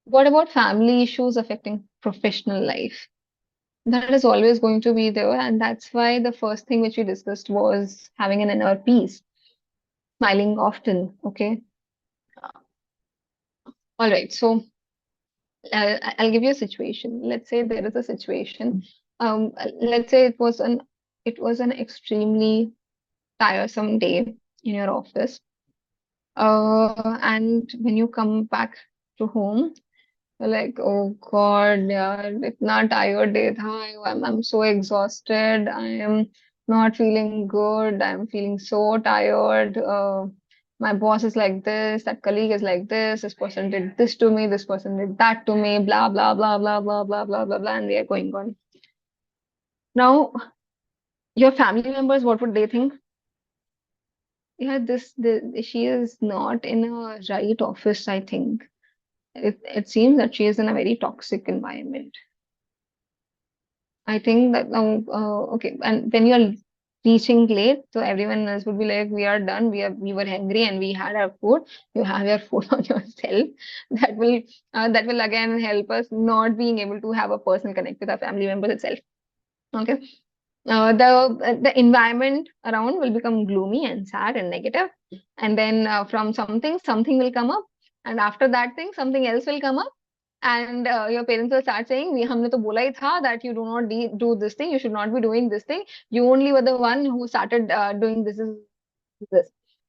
What about family issues affecting professional life? That is always going to be there, and that's why the first thing which we discussed was having an inner peace, smiling often. Okay. All right. So I'll give you a situation. Let's say there is a situation. Let's say it was an extremely tiresome day in your office. And when you come back to home, like, oh God, यार इतना tired day था. I'm so exhausted. I am not feeling good. I'm feeling so tired. My boss is like this. That colleague is like this. This person did this to me. This person did that to me. Blah blah blah blah blah blah blah blah blah. And they are going on. Now, your family members, what would they think? Yeah, she is not in a right office, I think. It seems that she is in a very toxic environment. I think that now, okay, and when you're reaching late, so everyone else would be like, we are done, we were hungry and we had our food. You have your food on yourself. That will again help us not being able to have a personal connect with our family members itself. Okay. The environment around will become gloomy and sad and negative, and then from something will come up, and after that thing something else will come up, and your parents will start saying, "We हमने तो बोला ही था that you do not do this thing, you should not be doing this thing. You only were the one who started doing this."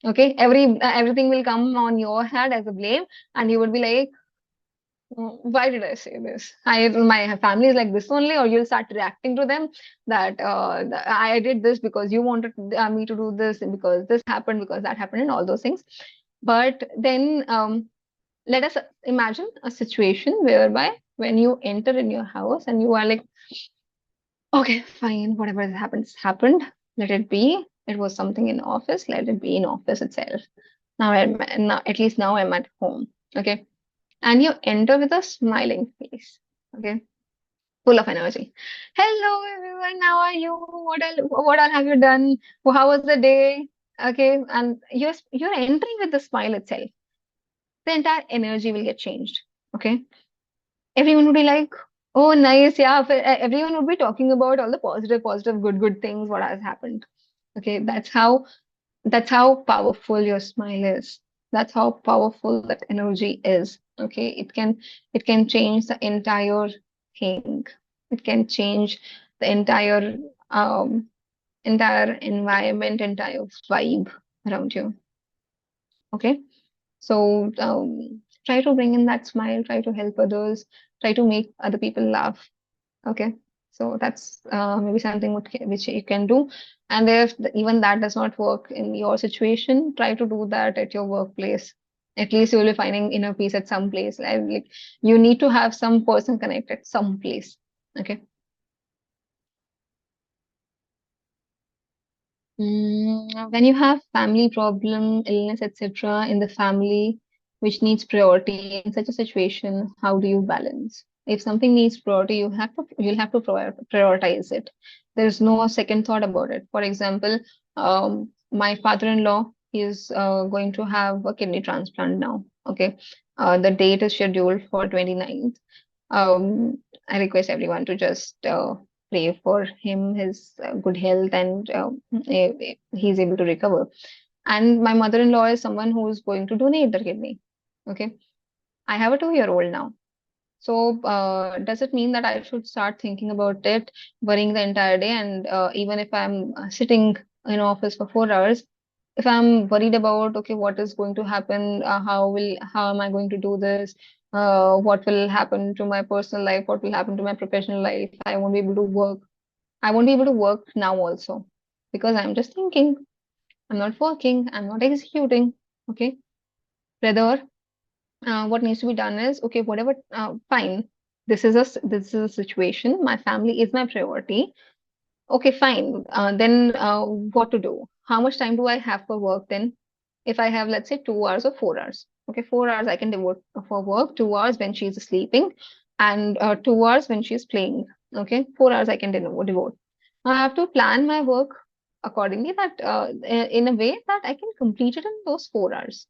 Okay, everything will come on your head as a blame, and you would be like, why did I say this? My family is like this only, or you'll start reacting to them that I did this because you wanted me to do this, and because this happened, because that happened, and all those things. But then let us imagine a situation whereby when you enter in your house and you are like, okay, fine, whatever has happened. Let it be. It was something in office. Let it be in office itself. Now, at least now I'm at home. Okay, and you enter with a smiling face. Okay, full of energy. Hello, everyone. How are you? What all have you done? How was the day? Okay, and you're entering with the smile itself. The entire energy will get changed. Okay, everyone would be like, "Oh, nice, yeah." Everyone would be talking about all the positive, good things. What has happened? Okay, that's how powerful your smile is. That's how powerful that energy is. Okay, it can change the entire thing. It can change the um entire environment, entire vibe around you. Okay, so try to bring in that smile, try to help others, try to make other people laugh. Okay, so that's maybe something which you can do. And if even that does not work in your situation, try to do that at your workplace. At least you will be finding inner peace at some place. Like you need to have some person connect at some place. Okay. When you have family problem, illness, etc. in the family, which needs priority in such a situation, how do you balance? If something needs priority, you'll have to prioritize it. There's no second thought about it. For example, my father-in-law is going to have a kidney transplant now. Okay, the date is scheduled for 29th. Um, I request everyone to just pray for him, his good health, and he's able to recover. And my mother-in-law is someone who is going to donate their kidney. Okay, I have a 2-year-old now. So does it mean that I should start thinking about it, worrying the entire day? And even if I'm sitting in office for 4 hours, if I'm worried about, okay, what is going to happen? How am I going to do this? What will happen to my personal life? What will happen to my professional life? I won't be able to work. I won't be able to work now also because I'm just thinking. I'm not working. I'm not executing. Okay. Rather, what needs to be done is, okay, whatever, fine. This is a situation. My family is my priority. Okay, fine. Then what to do? How much time do I have for work then? If I have, let's say, 2 hours or 4 hours. Okay, 4 hours I can devote for work, 2 hours when she's sleeping, and 2 hours when she's playing. Okay, 4 hours I can devote. I have to plan my work accordingly that in a way that I can complete it in those 4 hours.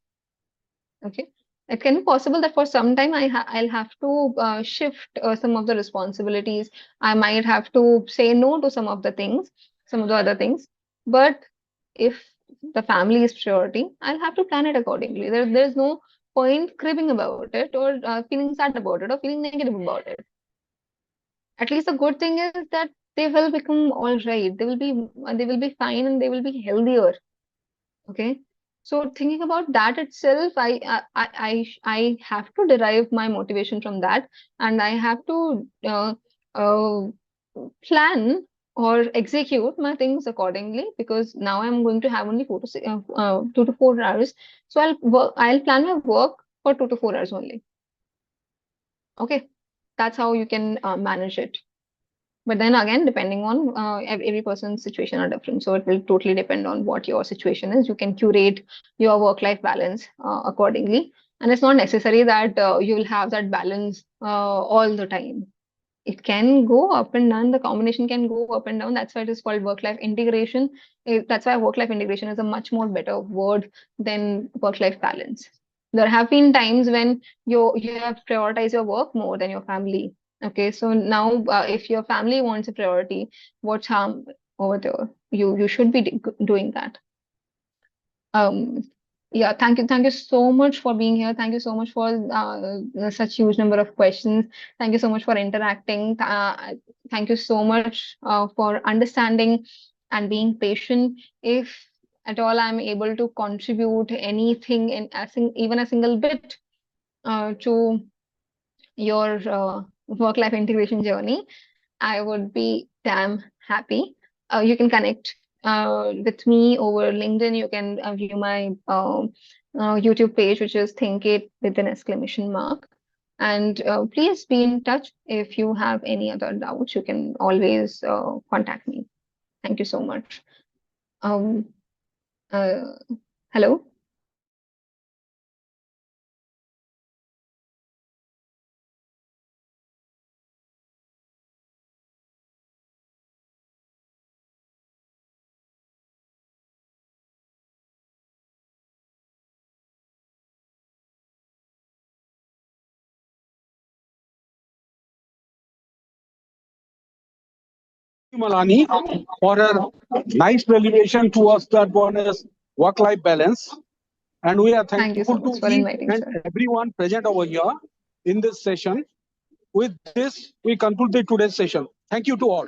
Okay. It can be possible that for some time I'll have to shift some of the responsibilities. I might have to say no to some of the things, some of the other things. But if the family is priority, I'll have to plan it accordingly. There's no point cribbing about it or feeling sad about it or feeling negative about it. At least the good thing is that they will become all right. They will be fine and they will be healthier. Okay. So thinking about that itself, I have to derive my motivation from that, and I have to uh, plan or execute my things accordingly because now I'm going to have only 2 to 4 hours. So I'll plan my work for 2 to 4 hours only. Okay, that's how you can manage it. But then again, depending on every person's situation are different. So it will totally depend on what your situation is. You can curate your work-life balance accordingly. And it's not necessary that you will have that balance all the time. it can go up and down. The combination can go up and down. That's why it is called work-life integration. That's why work-life integration is a much more better word than work-life balance. There have been times when you have prioritized your work more than your family. Okay, so now if your family wants a priority, what's harm over there? You should be doing that. Yeah, thank you so much for being here. Thank you so much for such huge number of questions. Thank you so much for interacting. Thank you so much for understanding and being patient. If at all I'm able to contribute anything in even a single bit to your work-life integration journey, I would be damn happy. You can connect with me over LinkedIn. You can view my YouTube page, which is Think It with an exclamation mark. And please be in touch. If you have any other doubts, you can always contact me. Thank you so much. Hello. Malani for her nice relation towards that one is work-life balance. And we are Thank you so thankful much to for each inviting, and sir. everyone present over here in this session. With this, we conclude today's session. Thank you to all.